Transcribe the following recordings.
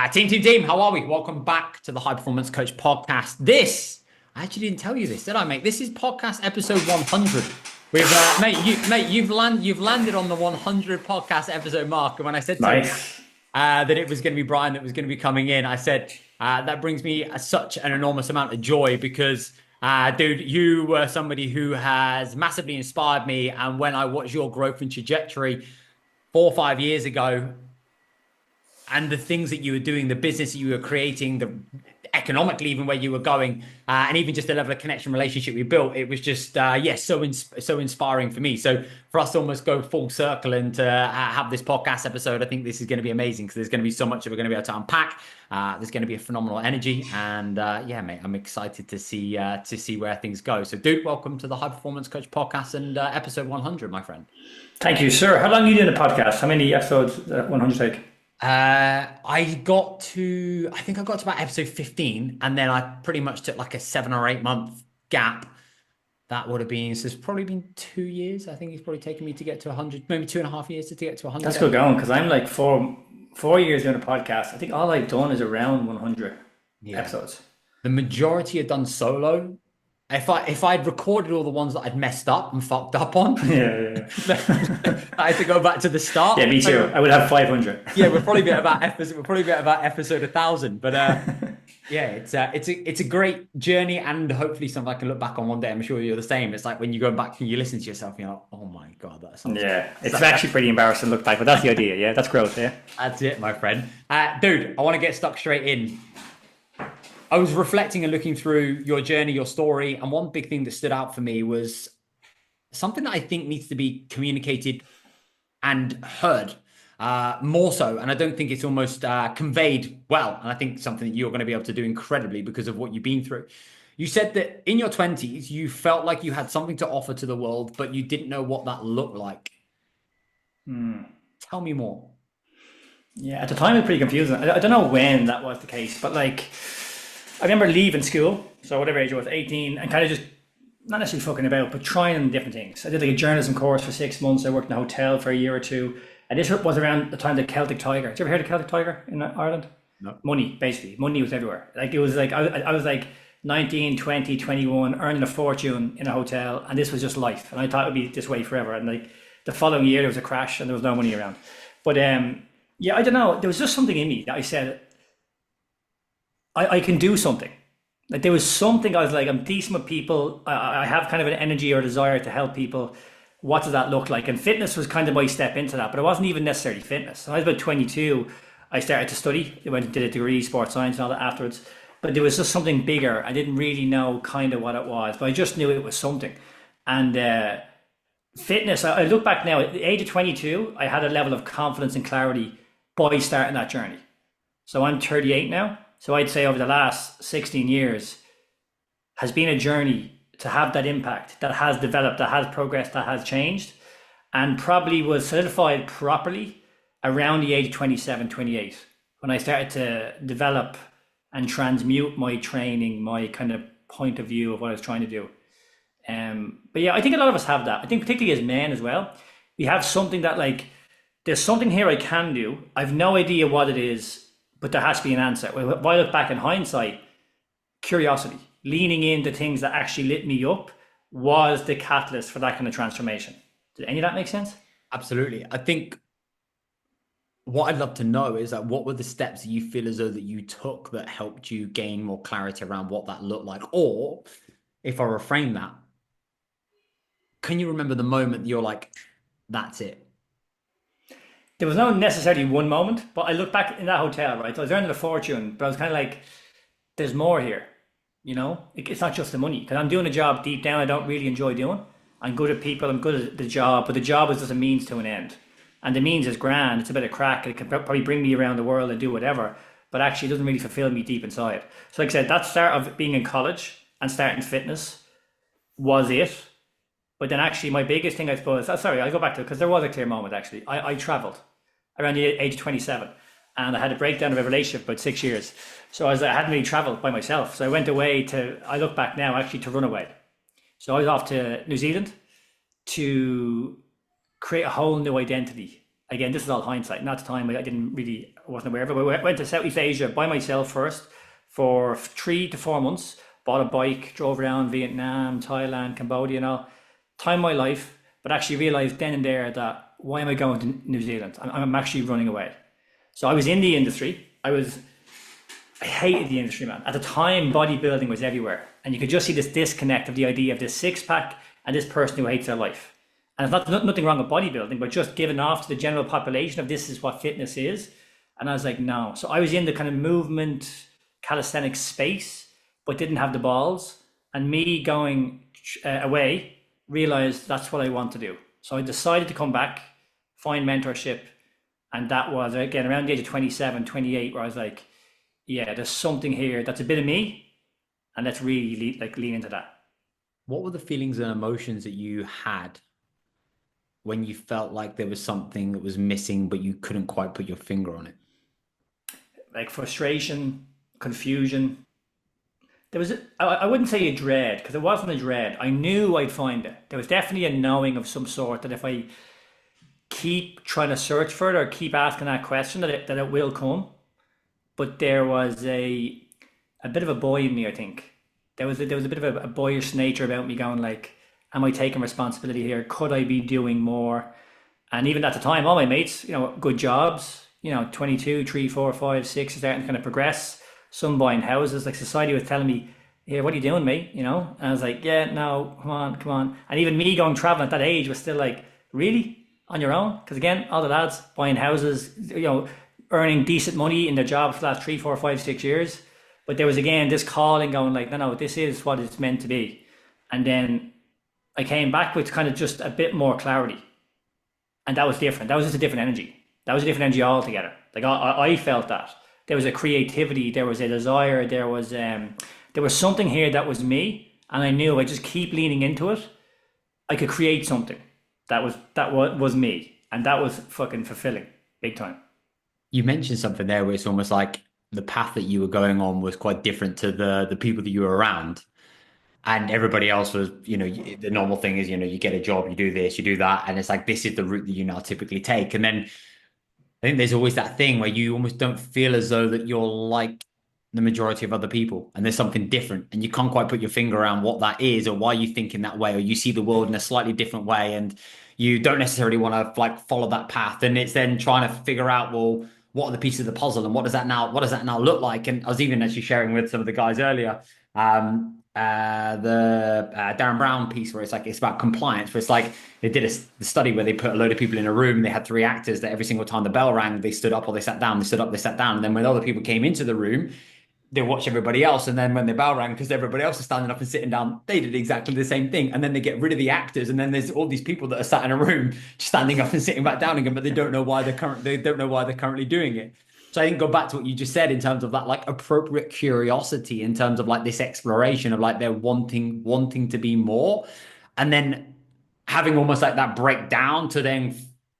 Team, how are we? Welcome back to the High Performance Coach podcast. I actually didn't tell you this, did I, mate? This is podcast episode 100. You've landed on the 100 podcast episode mark. And when I said to you that it was going to be Brian that was going to be coming in, I said that brings me such an enormous amount of joy because, dude, you were somebody who has massively inspired me. And when I watched your growth and trajectory 4 or 5 years ago, and the things that you were doing, the business that you were creating, the economically even where you were going, and even just the level of connection relationship we built, it was just so inspiring for me. So for us to almost go full circle and to have this podcast episode, I think this is going to be amazing because there's going to be so much that we're going to be able to unpack. There's going to be a phenomenal energy, and mate, I'm excited to see where things go. So, dude, welcome to the High Performance Coach podcast and episode 100, my friend. Thank you, sir. How long are you doing the podcast? How many episodes 100 take? I think I got to about episode 15, and then I pretty much took like a 7 or 8 month gap. That would have been, so it's probably been 2 years. I think it's probably taken me to get to 100, maybe 2.5 years to get to 100. That's good going, because I'm like four years doing a podcast. I think all I've done is around 100 episodes. The majority are done solo. If I'd recorded all the ones that I'd messed up and fucked up on, I had to go back to the start. Yeah, me too. I would have 500. Yeah, we'll probably be at about episode 1,000. But it's a great journey, and hopefully something I can look back on one day. I'm sure you're the same. It's like when you go back and you listen to yourself, you're like, oh my god, that's it's actually pretty embarrassing to look back, but that's the idea. Yeah, that's growth. Yeah, that's it, my friend. Dude, I want to get stuck straight in. I was reflecting and looking through your journey, your story, and one big thing that stood out for me was something that I think needs to be communicated and heard more so. And I don't think it's almost conveyed well. And I think something that you're going to be able to do incredibly because of what you've been through. You said that in your 20s, you felt like you had something to offer to the world, but you didn't know what that looked like. Tell me more. Yeah, at the time it was pretty confusing. I don't know when that was the case, but like, I remember leaving school, so whatever age I was, 18, and kind of just, not necessarily fucking about, but trying different things. I did like a journalism course for 6 months. I worked in a hotel for a year or two. And this was around the time of the Celtic Tiger. Did you ever hear of the Celtic Tiger in Ireland? No. Money, basically. Money was everywhere. Like, it was like, I was like 19, 20, 21, earning a fortune in a hotel, and this was just life. And I thought it would be this way forever. And like, the following year, there was a crash and there was no money around. But I don't know. There was just something in me that I said, I can do something. Like, there was something I was like, I'm decent with people. I have kind of an energy or desire to help people. What does that look like? And fitness was kind of my step into that, but it wasn't even necessarily fitness. When I was about 22, I started to study. I went and did a degree, sports science and all that afterwards. But there was just something bigger. I didn't really know kind of what it was, but I just knew it was something. And fitness, I look back now, at the age of 22, I had a level of confidence and clarity by starting that journey. So I'm 38 now. So I'd say over the last 16 years has been a journey to have that impact that has developed, that has progressed, that has changed, and probably was solidified properly around the age of 27, 28, when I started to develop and transmute my training, my kind of point of view of what I was trying to do. But yeah, I think a lot of us have that. I think particularly as men as well, we have something that like, there's something here I can do. I've no idea what it is, but there has to be an answer. If I look back in hindsight, curiosity, leaning into things that actually lit me up was the catalyst for that kind of transformation. Did any of that make sense? Absolutely. I think what I'd love to know is that what were the steps that you feel as though that you took that helped you gain more clarity around what that looked like? Or if I reframe that, can you remember the moment that you're like, that's it? There was no necessarily one moment, but I look back in that hotel, right? So I was earning a fortune, but I was kind of like, there's more here, you know? It's not just the money, because I'm doing a job deep down I don't really enjoy doing. I'm good at people, I'm good at the job, but the job is just a means to an end. And the means is grand, it's a bit of crack, it can probably bring me around the world and do whatever, but actually it doesn't really fulfill me deep inside. So like I said, that start of being in college and starting fitness was it. But then actually my biggest thing, I suppose, I'll go back to it, because there was a clear moment actually. I traveled around the age of 27, and I had a breakdown of a relationship about 6 years. So I hadn't really traveled by myself. So I went away I look back now actually to run away. So I was off to New Zealand to create a whole new identity again, this is all hindsight. Not the time, I wasn't aware of it. But I went to Southeast Asia by myself first for 3 to 4 months, bought a bike, drove around Vietnam, Thailand, Cambodia and all. Time of my life, but actually realized then and there that why am I going to New Zealand? I'm actually running away. So I was in the industry. I hated the industry, man. At the time, bodybuilding was everywhere. And you could just see this disconnect of the idea of this six pack and this person who hates their life. And it's nothing wrong with bodybuilding, but just giving off to the general population of this is what fitness is. And I was like, no. So I was in the kind of movement, calisthenics space, but didn't have the balls. And me going away, realized that's what I want to do. So I decided to come back, find mentorship. And that was, again, around the age of 27, 28, where I was like, yeah, there's something here that's a bit of me. And let's really lean into that. What were the feelings and emotions that you had when you felt like there was something that was missing, but you couldn't quite put your finger on it? Like frustration, confusion. There was, I wouldn't say a dread, because it wasn't a dread. I knew I'd find it. There was definitely a knowing of some sort that if I keep trying to search for it or keep asking that question, that it will come. But there was a bit of a boy in me, I think. There was a bit of a boyish nature about me going like, am I taking responsibility here? Could I be doing more? And even at the time, all my mates, good jobs, 22, 3, 4, 5, 6, starting to kind of progress. Some buying houses. Like society was telling me, "Here, what are you doing, mate?" And I was like, "Yeah, no, come on." And even me going traveling at that age was still like, "Really? On your own?" Because again, all the lads buying houses, earning decent money in their jobs for the last 3, 4, 5, 6 years. But there was again this calling going like, no, this is what it's meant to be. And then I came back with kind of just a bit more clarity. And that was different. That was just a different energy. That was a different energy altogether. Like I felt that. There was a creativity, there was a desire, there was something here that was me. And I knew if I just keep leaning into it, I could create something that was me. And that was fucking fulfilling, big time. You mentioned something there where it's almost like the path that you were going on was quite different to the people that you were around. And everybody else was, the normal thing is, you get a job, you do this, you do that. And it's like, this is the route that you now typically take. And then I think there's always that thing where you almost don't feel as though that you're like the majority of other people and there's something different and you can't quite put your finger around what that is or why you think in that way, or you see the world in a slightly different way and you don't necessarily want to like follow that path. And it's then trying to figure out, well, what are the pieces of the puzzle and what does that now look like? And I was even actually sharing with some of the guys earlier, the Darren Brown piece where it's about compliance, where it's like they did the study where they put a load of people in a room and they had 3 actors that every single time the bell rang, they stood up or they sat down, they stood up, they sat down. And then when other people came into the room, they watch everybody else. And then when the bell rang, because everybody else is standing up and sitting down, they did exactly the same thing. And then they get rid of the actors. And then there's all these people that are sat in a room, just standing up and sitting back down again, but they don't know why they're currently doing it. So I think go back to what you just said in terms of that like appropriate curiosity, in terms of like this exploration of like they're wanting to be more, and then having almost like that breakdown to then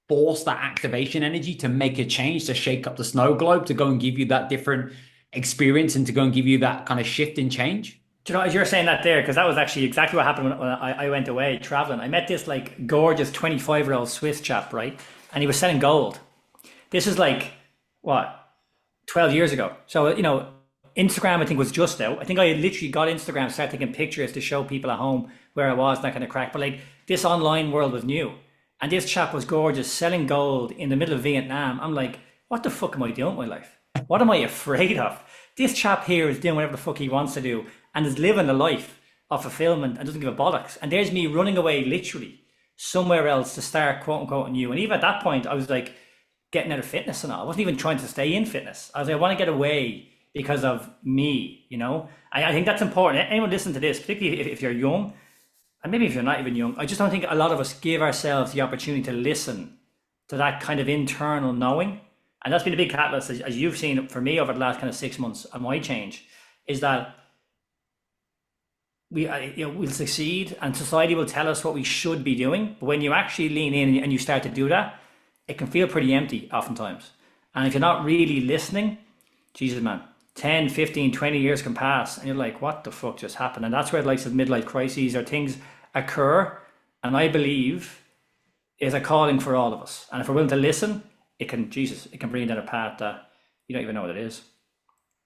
force that activation energy to make a change, to shake up the snow globe, to go and give you that different experience and to go and give you that kind of shift in change. Do you know, as you're saying that there, because that was actually exactly what happened when I went away traveling. I met this like gorgeous 25-year-old Swiss chap, right? And he was selling gold. This is like, what, 12 years ago. So, Instagram, I think, was just out. I think I literally got Instagram, started taking pictures to show people at home where I was, that kind of crack. But like this online world was new. And this chap was gorgeous, selling gold in the middle of Vietnam. I'm like, what the fuck am I doing with my life? What am I afraid of? This chap here is doing whatever the fuck he wants to do and is living a life of fulfillment and doesn't give a bollocks. And there's me running away literally somewhere else to start quote unquote new. And even at that point, I was like getting out of fitness and all. I wasn't even trying to stay in fitness. I was like, I want to get away because of me, I think that's important. Anyone listen to this, particularly if you're young, and maybe if you're not even young, I just don't think a lot of us give ourselves the opportunity to listen to that kind of internal knowing. And that's been a big catalyst, as you've seen for me over the last kind of 6 months of my change, is that we'll succeed and society will tell us what we should be doing. But when you actually lean in and you start to do that, it can feel pretty empty oftentimes. And if you're not really listening, Jesus, man, 10, 15, 20 years can pass and you're like, what the fuck just happened? And that's where the likes of midlife crises or things occur. And I believe is a calling for all of us. And if we're willing to listen it can bring you down a path that you don't even know what it is.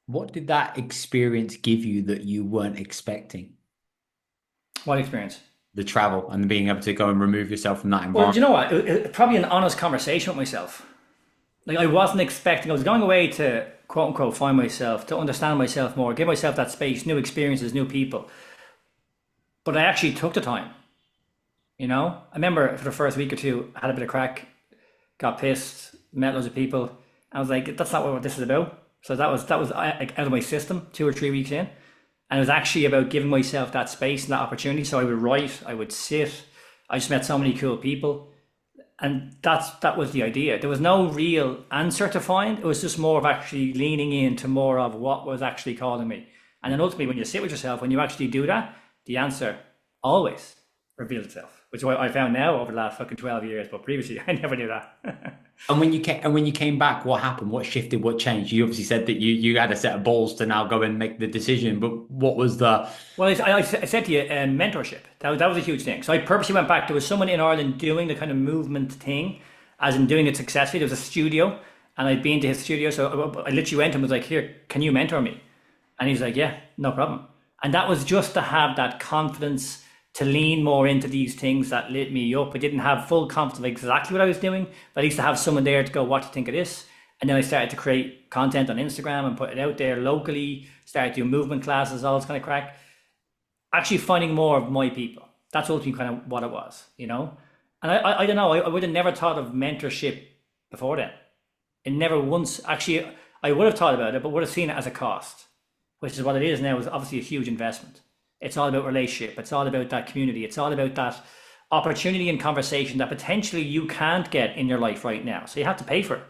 What did that experience give you that you weren't expecting? What experience? The travel and being able to go and remove yourself from that Well, do environment. you know what? Probably an honest conversation with myself. Like I wasn't expecting. I was going away to quote unquote find myself, to understand myself more, give myself that space, new experiences, new people. But I actually took the time. You know, I remember for the first week or two, I had a bit of crack, got pissed, met loads of people. I was like, that's not what this is about. So that was like out of my system 2 or 3 weeks in, and it was actually about giving myself that space and that opportunity. So I would write, I would sit. I just met so many cool people, and that was the idea. There was no real answer to find. It was just more of actually leaning into more of what was actually calling me. And then ultimately, when you sit with yourself, when you actually do that, the answer always reveals itself, which is what I found now over the last fucking 12 years. But previously, I never knew that. And when you came back, what happened? What shifted? What changed? You obviously said that you had a set of balls to now go and make the decision, but what was the? Well, I said to you, mentorship. That was a huge thing. So I purposely went back. There was someone in Ireland doing the kind of movement thing, as in doing it successfully. There was a studio, and I'd been to his studio. So I literally went to him and was like, here, can you mentor me? And he's like, yeah, no problem. And that was just to have that confidence to lean more into these things that lit me up. I didn't have full confidence of exactly what I was doing, but at least to have someone there to go, what do you think of this? And then I started to create content on Instagram and put it out there locally, started doing movement classes, all this kind of crack. Actually finding more of my people. That's ultimately kind of what it was, you know? And I don't know, I would have never thought of mentorship before then. It never once, actually, I would have thought about it, but would have seen it as a cost, which is what it is now, is obviously a huge investment. It's all about relationship. It's all about that community. It's all about that opportunity and conversation that potentially you can't get in your life right now. So you have to pay for it.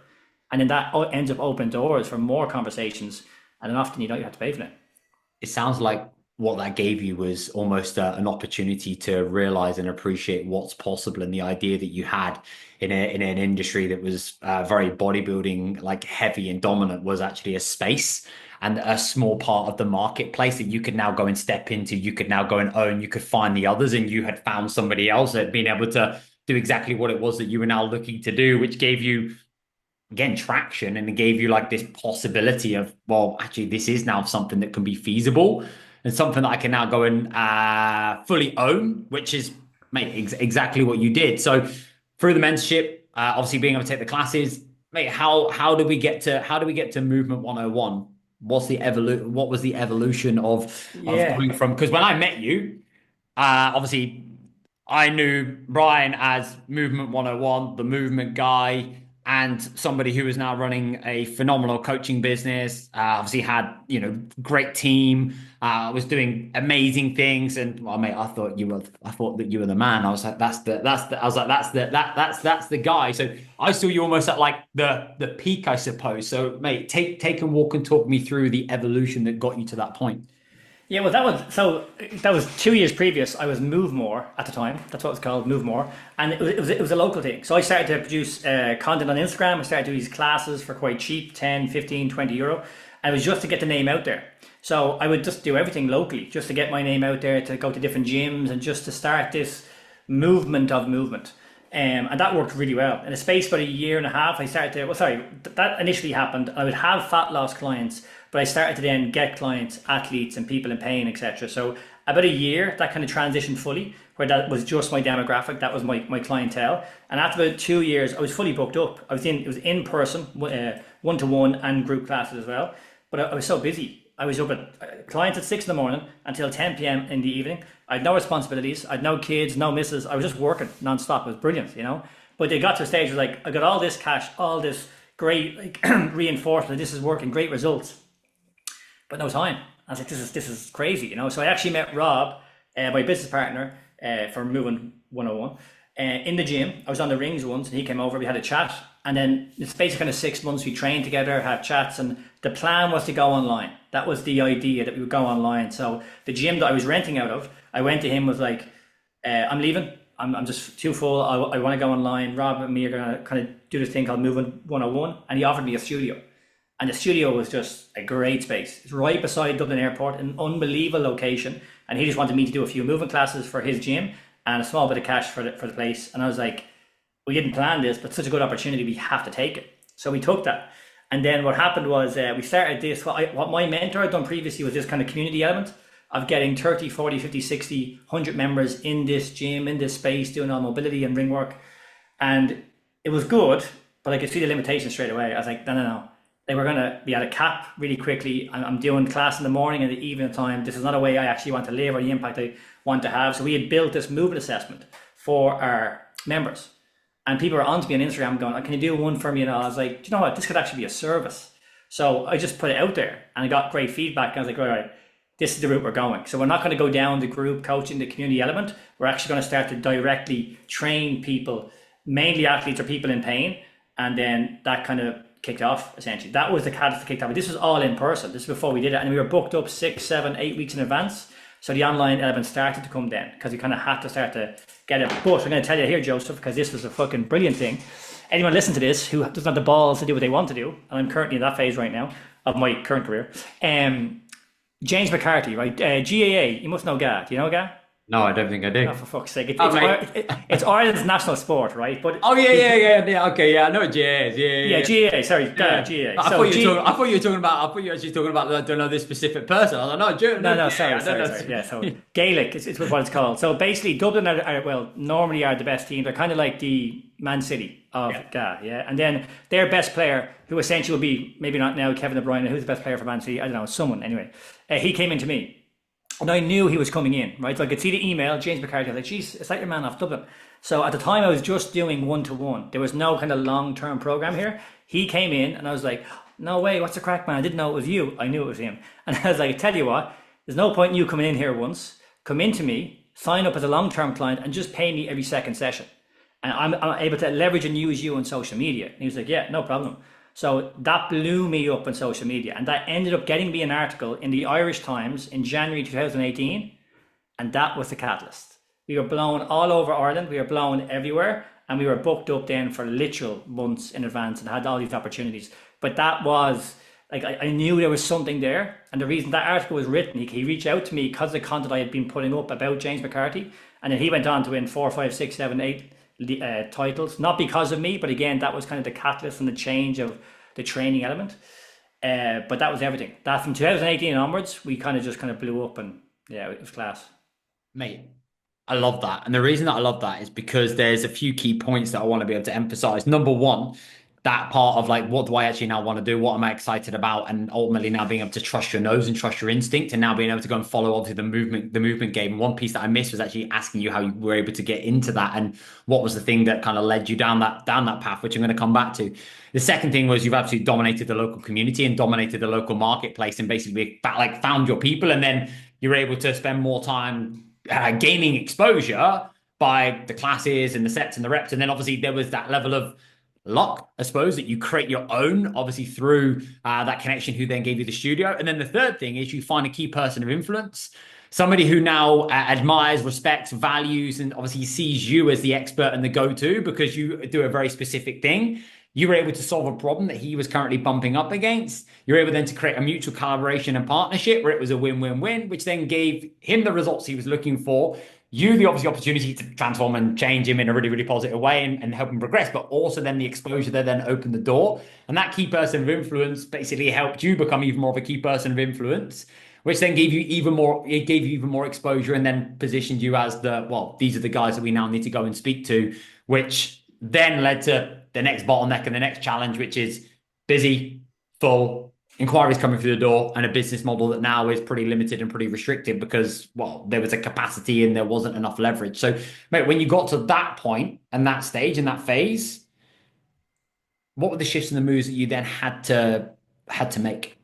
And then that ends up opening doors for more conversations. And then often you have to pay for it. It sounds like what that gave you was almost an opportunity to realize and appreciate what's possible, and the idea that you had in an industry that was very bodybuilding like heavy and dominant was actually a space and a small part of the marketplace that you could now go and step into. You could now go and own. You could find the others, and you had found somebody else that had been able to do exactly what it was that you were now looking to do, which gave you again traction, and it gave you like this possibility of, well, actually this is now something that can be feasible and something that I can now go and fully own, which is, mate, exactly what you did. So through the mentorship, obviously being able to take the classes, mate, how do we get to Movement 101? What was the evolution of going from, because when I met you, obviously I knew Brian as Movement 101, the movement guy, and somebody who is now running a phenomenal coaching business. Obviously had, great team, was doing amazing things. And well, mate, I thought that you were the man. I was like, that's the guy. So I saw you almost at like the peak, I suppose. So mate, take and walk and talk me through the evolution that got you to that point. Yeah, well, that was 2 years previous. I was Move More at the time. That's what it's called, Move More, and it was a local thing. So I started to produce content on Instagram. I started doing these classes for quite cheap, 10, 15, 20 euro. And it was just to get the name out there. So I would just do everything locally, just to get my name out there, to go to different gyms, and just to start this movement of movement. And that worked really well. In a space for a year and a half, I started to, that initially happened. I would have fat loss clients, but I started to then get clients, athletes and people in pain, etc. So about a year, that kind of transitioned fully, where that was just my demographic, that was my clientele. And after about 2 years, I was fully booked up. It was in person, one-to-one and group classes as well. But I was so busy. I was up at clients at 6 a.m. until 10 p.m. in the evening. I had no responsibilities. I had no kids, no misses. I was just working nonstop. It was brilliant, But they got to a stage where like, I got all this cash, all this great reinforcement. This is working, great results, but no time. I was like, this is crazy, So I actually met Rob, my business partner, for Moving 101. In the gym. I was on the rings once, and he came over. We had a chat, and then it's basically kind of 6 months. We trained together, had chats, and the plan was to go online. That was the idea, that we would go online. So the gym that I was renting out of, I went to him, was like, I'm leaving. I'm just too full. I want to go online. Rob and me are going to kind of do this thing called Moving 101, and he offered me a studio. And the studio was just a great space. It's right beside Dublin Airport, an unbelievable location. And he just wanted me to do a few movement classes for his gym and a small bit of cash for the place. And I was like, we didn't plan this, but such a good opportunity, we have to take it. So we took that. And then what happened was we started this, what my mentor had done previously was this kind of community element of getting 30, 40, 50, 60, 100 members in this gym, in this space, doing all mobility and ring work. And it was good, but I could see the limitations straight away. I was like, no. They were going to be at a cap really quickly. I'm doing class in the morning and the evening time. This is not a way I actually want to live or the impact I want to have. So we had built this movement assessment for our members. And people were on to me on Instagram going, can you do one for me? And I was like, do you know what? This could actually be a service. So I just put it out there and I got great feedback. And I was like, right, this is the route we're going. So we're not going to go down the group coaching, the community element. We're actually going to start to directly train people, mainly athletes or people in pain. And then that kind of kicked off, essentially. That was the catalyst that kicked off. But this was all in person. This is before we did it. And we were booked up 6, 7, 8 weeks in advance. So the online element started to come then because we kind of had to start to get it. But I'm going to tell you here, Joseph, because this was a fucking brilliant thing. Anyone listen to this who doesn't have the balls to do what they want to do, and I'm currently in that phase right now of my current career. James McCarthy, right? GAA, you must know GAA. Do you know GAA? No, I don't think I do. Oh, for fuck's sake. It's Ireland's national sport, right? But yeah. Okay, yeah, I know what GAA is. Yeah, GAA, sorry. Yeah. GAA. I thought you were talking about, I don't know this specific person. I was like, no, sorry. Yeah, so Gaelic is what it's called. So basically, Dublin normally are the best team. They're kind of like the Man City of GAA, yeah? And then their best player, who essentially will be, maybe not now, Kevin De Bruyne, who's the best player for Man City? I don't know, someone, anyway. He came into me. And I knew he was coming in, right? So I could see the email, James McCarthy. I was like, geez, it's like your man off Dublin. So at the time, I was just doing one-to-one. There was no kind of long-term program here. He came in, and I was like, no way, what's the crack, man? I didn't know it was you. I knew it was him. And I was like, I tell you what, there's no point in you coming in here once. Come into me, sign up as a long-term client, and just pay me every second session. And I'm able to leverage and use you on social media. And he was like, yeah, no problem. So that blew me up on social media, and that ended up getting me an article in the Irish Times in January 2018, and that was the catalyst. We were blown all over Ireland, we were blown everywhere, and we were booked up then for literal months in advance and had all these opportunities. But that was, like, I knew there was something there, and the reason that article was written, he reached out to me because of the content I had been putting up about James McCarthy, and then he went on to win 4, 5, 6, 7, 8 titles, not because of me, but again, that was kind of the catalyst and the change of the training element. But that was everything. That from 2018 onwards, we kind of blew up, and yeah, it was class. Mate, I love that. And the reason that I love that is because there's a few key points that I want to be able to emphasize. Number one, that part of like, what do I actually now want to do? What am I excited about? And ultimately now being able to trust your nose and trust your instinct, and now being able to go and follow obviously the movement game. And one piece that I missed was actually asking you how you were able to get into that and what was the thing that kind of led you down that path, which I'm going to come back to. The second thing was you've absolutely dominated the local community and dominated the local marketplace and basically like found your people, and then you're able to spend more time gaining exposure by the classes and the sets and the reps. And then obviously there was that level of luck, I suppose, that you create your own, obviously through that connection who then gave you the studio. And then the third thing is you find a key person of influence, somebody who now admires, respects, values, and obviously sees you as the expert and the go-to because you do a very specific thing. You were able to solve a problem that he was currently bumping up against. You're able then to create a mutual collaboration and partnership where it was a win-win-win, which then gave him the results he was looking for. You, the obviously opportunity to transform and change him in a really, really positive way and help him progress, but also then the exposure that then opened the door. And that key person of influence basically helped you become even more of a key person of influence, which then gave you even more exposure and then positioned you as these are the guys that we now need to go and speak to, which then led to the next bottleneck and the next challenge, which is busy, full, inquiries coming through the door, and a business model that now is pretty limited and pretty restricted because, there was a capacity and there wasn't enough leverage. So, mate, when you got to that point and that stage and that phase, what were the shifts and the moves that you then had to make?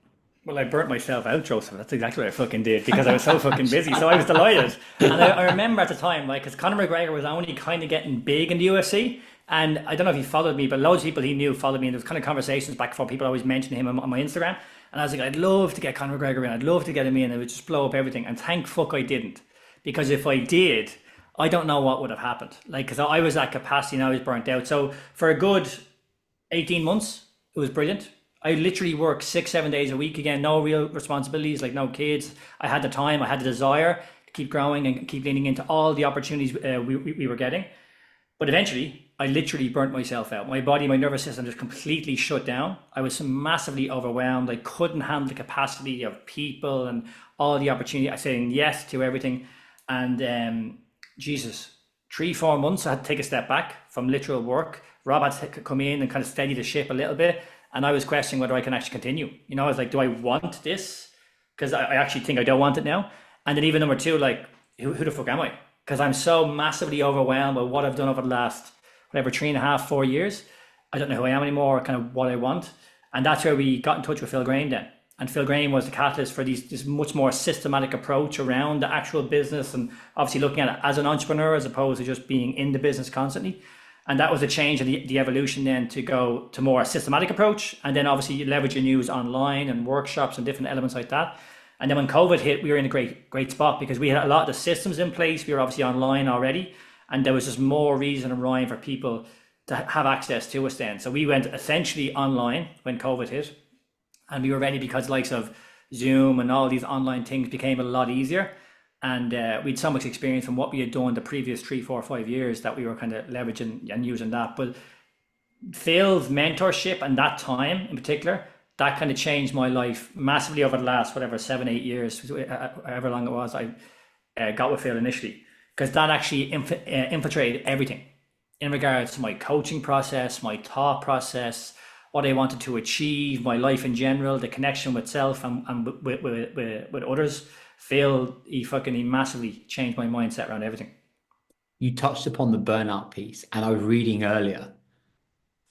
Well, I burnt myself out, Joseph. That's exactly what I fucking did because I was so fucking busy. So I was delighted. And I remember at the time, like, because Conor McGregor was only kind of getting big in the UFC. And I don't know if he followed me, but loads of people he knew followed me. And there was kind of conversations back and forth. People always mentioned him on my Instagram. And I was like, I'd love to get Conor McGregor in. I'd love to get him in. It would just blow up everything. And thank fuck I didn't. Because if I did, I don't know what would have happened. Like, because I was at capacity and I was burnt out. So for a good 18 months, it was brilliant. I literally worked 6-7 days a week. Again, no real responsibilities, like no kids. I had the time, I had the desire to keep growing and keep leaning into all the opportunities we were getting. But eventually, I literally burnt myself out. My body, my nervous system just completely shut down. I was massively overwhelmed. I couldn't handle the capacity of people and all the opportunity. I saying yes to everything. And Jesus, 3 4 months, I had to take a step back from literal work. Rob had to come in and kind of steady the ship a little bit. And I was questioning whether I can actually continue. You know, I was like, do I want this? Because I actually think I don't want it now. And then even number two, like, who the fuck am I? Because I'm so massively overwhelmed by what I've done over the last, whatever, 3.5 4 years. I don't know who I am anymore, kind of what I want. And that's where we got in touch with Phil Graham then. And Phil Graham was the catalyst for this much more systematic approach around the actual business, and obviously looking at it as an entrepreneur as opposed to just being in the business constantly. And that was the change and the evolution then to go to more a systematic approach. And then obviously you leverage your news online and workshops and different elements like that. And then when COVID hit, we were in a great spot because we had a lot of the systems in place. We were obviously online already. And there was just more reason and rhyme for people to have access to us then. So we went essentially online when COVID hit. And we were ready because the likes of Zoom and all these online things became a lot easier. And we had so much experience from what we had done the previous 3 4 5 years that we were kind of leveraging and using that. But Phil's mentorship and that time in particular, that kind of changed my life massively over the last, whatever, 7 8 years, however long it was I got with Phil initially. Because that actually infiltrated everything in regards to my coaching process, my thought process, what I wanted to achieve, my life in general, the connection with self and with others. Phil, he massively changed my mindset around everything. You touched upon the burnout piece, and I was reading earlier.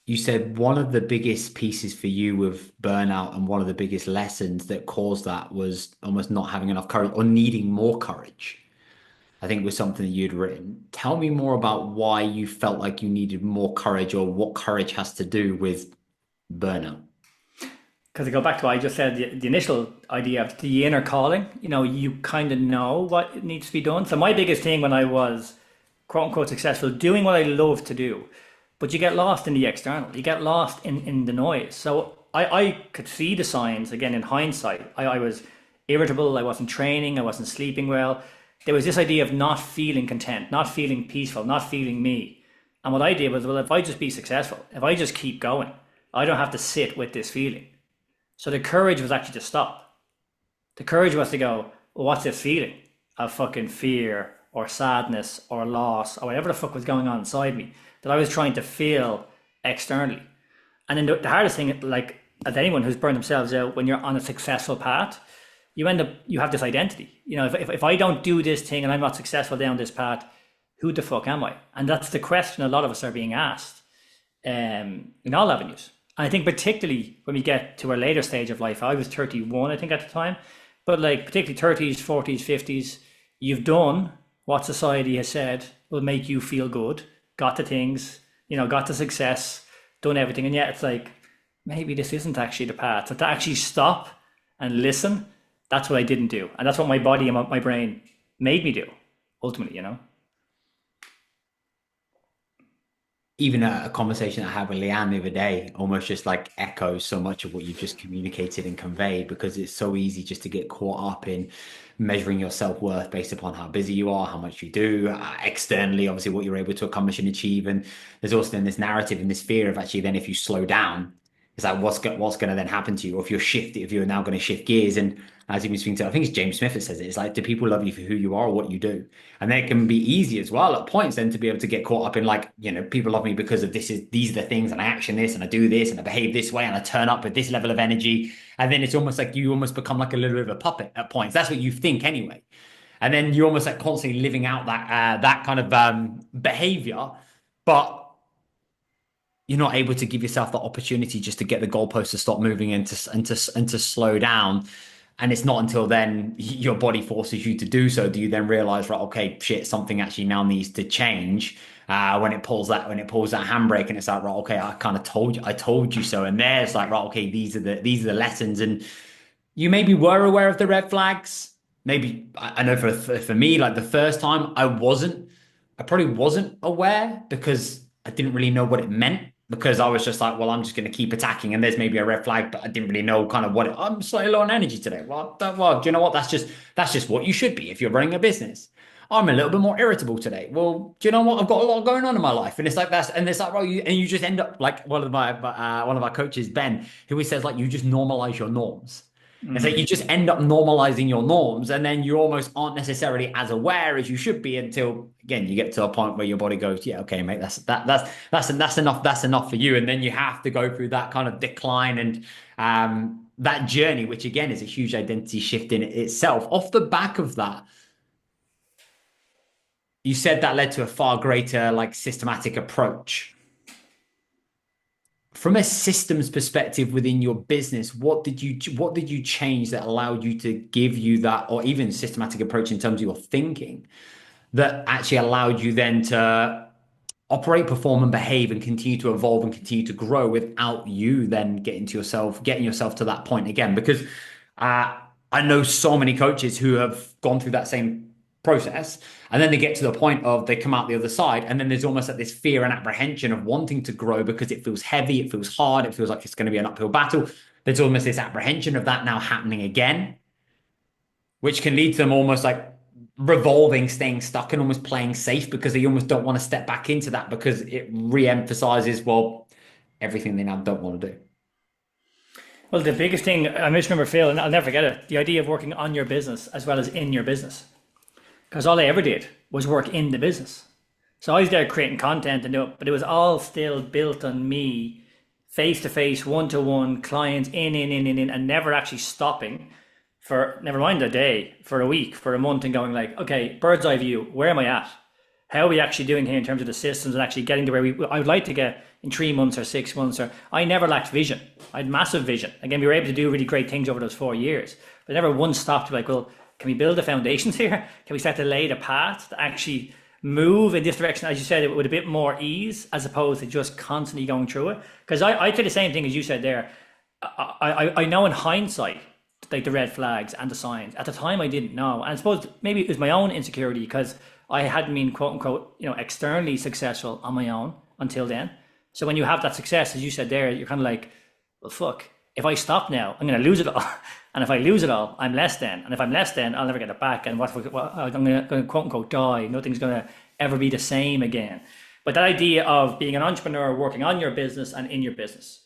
You said one of the biggest pieces for you with burnout and one of the biggest lessons that caused that was almost not having enough courage or needing more courage. I think was something that you'd written. Tell me more about why you felt like you needed more courage or what courage has to do with burnout. Because I go back to what I just said, the initial idea of the inner calling, you kind of know what needs to be done. So my biggest thing when I was quote unquote successful, doing what I love to do, but you get lost in the external, you get lost in the noise. So I could see the signs again in hindsight. I was irritable, I wasn't training, I wasn't sleeping well. There was this idea of not feeling content, not feeling peaceful, not feeling me. And what I did was, well, if I just be successful, if I just keep going, I don't have to sit with this feeling. So the courage was actually to stop. The courage was to go, well, what's this feeling of fucking fear or sadness or loss or whatever the fuck was going on inside me that I was trying to feel externally. And then the hardest thing, like as anyone who's burned themselves out, when you're on a successful path, you have this identity. If I don't do this thing and I'm not successful down this path, who the fuck am I? And that's the question a lot of us are being asked in all avenues. And I think particularly when we get to a later stage of life, I was 31, I think at the time, but like particularly 30s, 40s, 50s, you've done what society has said will make you feel good, got the things, got the success, done everything. And yet it's like, maybe this isn't actually the path. So to actually stop and listen, that's what I didn't do. And that's what my body and my brain made me do, ultimately, Even a conversation I had with Leanne the other day almost just like echoes so much of what you've just communicated and conveyed, because it's so easy just to get caught up in measuring your self-worth based upon how busy you are, how much you do externally, obviously what you're able to accomplish and achieve. And there's also then this narrative and this fear of actually then if you slow down, it's like what's going to then happen to you, or if you're now going to shift gears. And as you've been speaking to, I think it's James Smith that says it, it's like, do people love you for who you are or what you do? And then it can be easy as well at points then to be able to get caught up in like, people love me because of these are the things, and I action this and I do this and I behave this way and I turn up with this level of energy. And then it's almost like you almost become like a little bit of a puppet at points. That's what you think anyway. And then you're almost like constantly living out that kind of behavior, but you're not able to give yourself the opportunity just to get the goalposts to stop moving and to slow down. And it's not until then your body forces you to do so do you then realize, right, okay, shit, something actually now needs to change. When it pulls that handbrake, and it's like, right, okay, I kind of told you so. And there's like, right, okay, these are the lessons. And you maybe were aware of the red flags. Maybe I know for me, like the first time I probably wasn't aware because I didn't really know what it meant. Because I was just like, well, I'm just going to keep attacking, and there's maybe a red flag, but I didn't really know kind of I'm slightly low on energy today. Well, do you know what? That's just what you should be if you're running a business. I'm a little bit more irritable today. Well, do you know what? I've got a lot going on in my life, and it's like that's, and it's like, well, you just end up like one of our coaches, Ben, who he says like you just normalize your norms. It's like you just end up normalizing your norms, and then you almost aren't necessarily as aware as you should be until again you get to a point where your body goes, yeah, okay, mate, that's enough, that's enough for you, and then you have to go through that kind of decline and that journey, which again is a huge identity shift in itself. Off the back of that, you said that led to a far greater like systematic approach. From a systems perspective within your business, what did you change that allowed you to give you that, or even systematic approach in terms of your thinking that actually allowed you then to operate, perform, and behave and continue to evolve and continue to grow without you then getting yourself to that point again? Because I know so many coaches who have gone through that same process, and then they get to the point of they come out the other side, and then there's almost like this fear and apprehension of wanting to grow because it feels heavy, it feels hard, it feels like it's going to be an uphill battle. There's almost this apprehension of that now happening again, which can lead to them almost like revolving, staying stuck and almost playing safe because they almost don't want to step back into that because it re-emphasizes, well, everything they now don't want to do. Well, the biggest thing, I just remember, Phil, and I'll never forget it, the idea of working on your business as well as in your business. Because all I ever did was work in the business. So I was there creating content and but it was all still built on me, face-to-face, one-to-one, clients in, and never actually stopping for, never mind a day, for a week, for a month, and going like, okay, bird's eye view, where am I at? How are we actually doing here in terms of the systems and actually getting to where I would like to get in 3 months or 6 months? Or I never lacked vision. I had massive vision. Again, we were able to do really great things over those 4 years, but never once stopped to be like, well, can we build the foundations here? Can we start to lay the path to actually move in this direction, as you said, with a bit more ease, as opposed to just constantly going through it? Because I did the same thing as you said there. I know in hindsight, like the red flags and the signs. At the time, I didn't know. And I suppose maybe it was my own insecurity because I hadn't been, quote unquote, externally successful on my own until then. So when you have that success, as you said there, you're kind of like, well, fuck, if I stop now, I'm going to lose it all. And if I lose it all, I'm less than. And if I'm less than, I'll never get it back. And I'm going to quote unquote die. Nothing's going to ever be the same again. But that idea of being an entrepreneur, working on your business and in your business,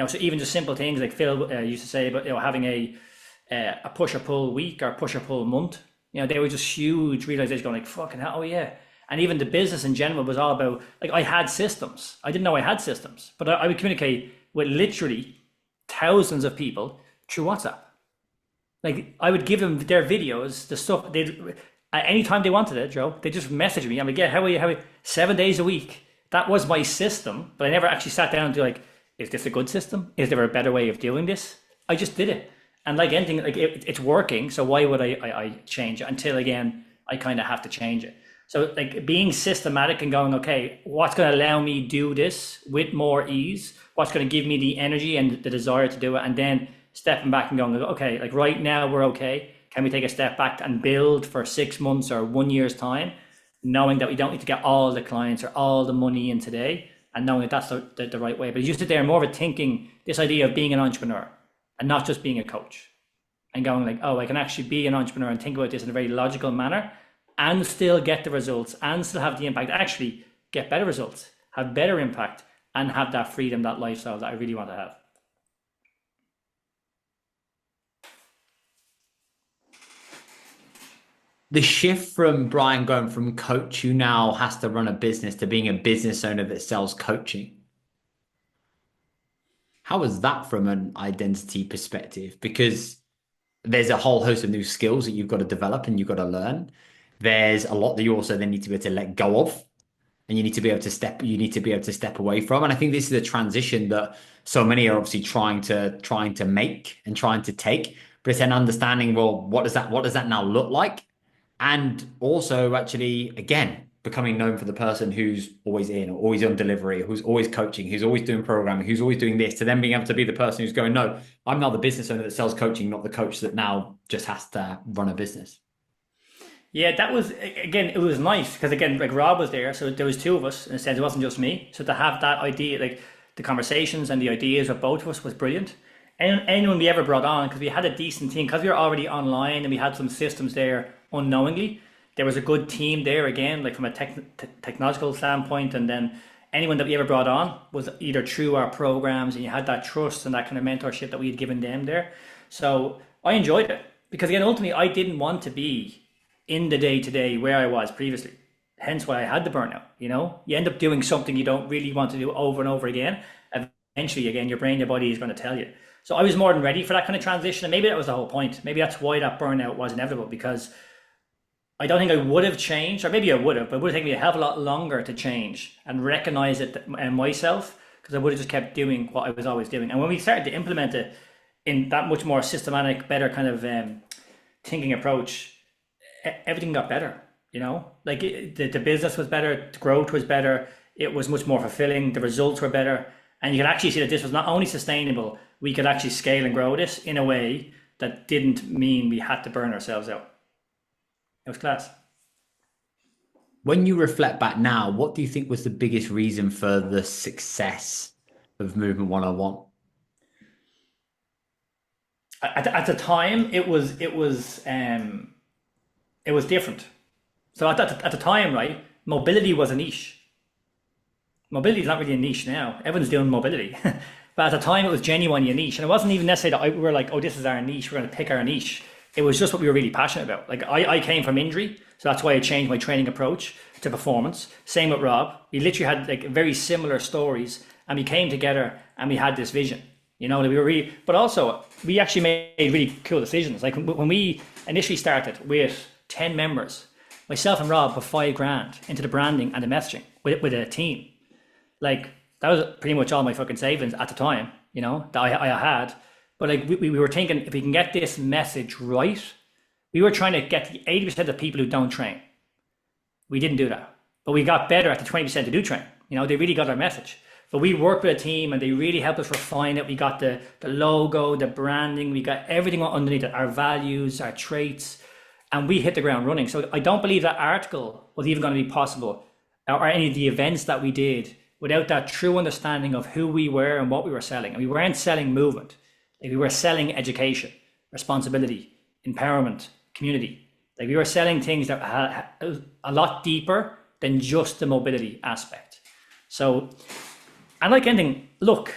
so even just simple things like Phil used to say about, having a push or pull week or push or pull month, they were just huge realizations going like, fucking hell, oh yeah. And even the business in general was all about, like, I had systems. I didn't know I had systems, but I would communicate with literally thousands of people through WhatsApp. Like, I would give them their videos, the stuff at any time they wanted it, Joe. They just message me. I'm like, yeah, how are you? 7 days a week. That was my system, but I never actually sat down and do like, is this a good system? Is there a better way of doing this? I just did it. And like anything, like it's working. So why would I change it? Until again, I kind of have to change it. So like being systematic and going, okay, what's going to allow me do this with more ease? What's going to give me the energy and the desire to do it? And then stepping back and going, okay, like right now we're okay. Can we take a step back and build for 6 months or 1 year's time, knowing that we don't need to get all the clients or all the money in today, and knowing that that's the right way. But you sit there more of a thinking, this idea of being an entrepreneur and not just being a coach, and going like, oh, I can actually be an entrepreneur and think about this in a very logical manner and still get the results and still have the impact, actually get better results, have better impact, and have that freedom, that lifestyle that I really want to have. The shift from Brian going from coach who now has to run a business to being a business owner that sells coaching. How was that from an identity perspective? Because there's a whole host of new skills that you've got to develop and you've got to learn. There's a lot that you also then need to be able to let go of, and you need to be able to step away from. And I think this is a transition that so many are obviously trying to make and trying to take, but it's then understanding, well, what does that now look like? And also actually, again, becoming known for the person who's always in, or always on delivery, who's always coaching, who's always doing programming, who's always doing this, to then being able to be the person who's going, no, I'm now the business owner that sells coaching, not the coach that now just has to run a business. Yeah, that was, again, it was nice because, again, like Rob was there. So there was two of us in a sense. It wasn't just me. So to have that idea, like the conversations and the ideas of both of us was brilliant. And anyone we ever brought on, because we had a decent team, because we were already online and we had some systems there unknowingly, there was a good team there again, like from a technological standpoint. And then anyone that we ever brought on was either through our programs, and you had that trust and that kind of mentorship that we had given them there. So I enjoyed it because, again, ultimately I didn't want to be in the day to day where I was previously. Hence why I had the burnout. You end up doing something you don't really want to do over and over again. Eventually, again, your brain, your body is going to tell you. So I was more than ready for that kind of transition. And maybe that was the whole point. Maybe that's why that burnout was inevitable, because I don't think I would have changed, or maybe I would have, but it would have taken me a hell of a lot longer to change and recognize it myself, because I would have just kept doing what I was always doing. And when we started to implement it in that much more systematic, better kind of thinking approach, everything got better. Like the business was better, the growth was better, it was much more fulfilling, the results were better. And you could actually see that this was not only sustainable, we could actually scale and grow this in a way that didn't mean we had to burn ourselves out. It was class. When you reflect back now, what do you think was the biggest reason for the success of Movement 101? At the time, it was different. So at the time, right, mobility was a niche. Mobility is not really a niche now. Everyone's doing mobility. But at the time, it was genuinely a niche. And it wasn't even necessarily that we were like, oh, this is our niche, we're going to pick our niche. It was just what we were really passionate about. Like I came from injury, so that's why I changed my training approach to performance. Same with Rob. We literally had like very similar stories, and we came together and we had this vision. That we were really, but also we actually made really cool decisions. Like when we initially started with 10 members, myself and Rob put $5,000 into the branding and the messaging with a team. Like that was pretty much all my fucking savings at the time, that I had. But like we were thinking, if we can get this message right, we were trying to get the 80% of the people who don't train. We didn't do that, but we got better at the 20% who do train. They really got our message. But we worked with a team and they really helped us refine it. We got the logo, the branding, we got everything underneath it, our values, our traits, and we hit the ground running. So I don't believe that article was even going to be possible, or any of the events that we did, without that true understanding of who we were and what we were selling. And we weren't selling movement. Like we were selling education, responsibility, empowerment, community. Like we were selling things that had a lot deeper than just the mobility aspect. So, and like anything, look,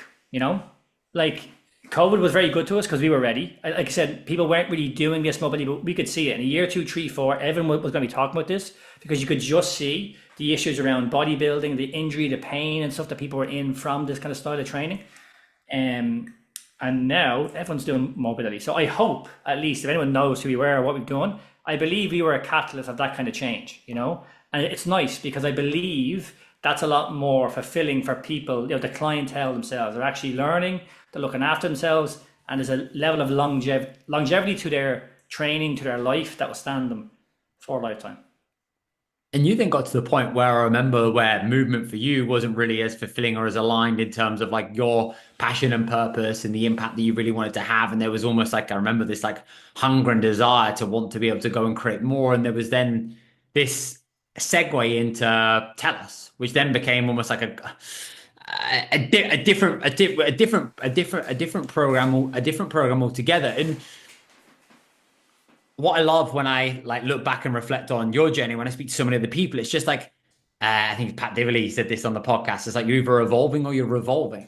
like COVID was very good to us because we were ready. Like I said, people weren't really doing this mobility, but we could see it in a year, 2, 3, 4. Everyone was going to be talking about this because you could just see the issues around bodybuilding, the injury, the pain and stuff that people were in from this kind of style of training. And now everyone's doing mobility. So I hope, at least, if anyone knows who we were or what we've done, I believe we were a catalyst of that kind of change, And it's nice because I believe that's a lot more fulfilling for people, the clientele themselves. They're actually learning, they're looking after themselves, and there's a level of longevity to their training, to their life that will stand them for a lifetime. And you then got to the point where I remember where movement for you wasn't really as fulfilling or as aligned in terms of like your passion and purpose and the impact that you really wanted to have. And there was almost like, I remember this like hunger and desire to want to be able to go and create more. And there was then this segue into TELUS, which then became almost like a different program altogether. And what I love when I like look back and reflect on your journey, when I speak to so many other people, it's just like I think Pat Divilly said this on the podcast. It's like you're either evolving or you're revolving.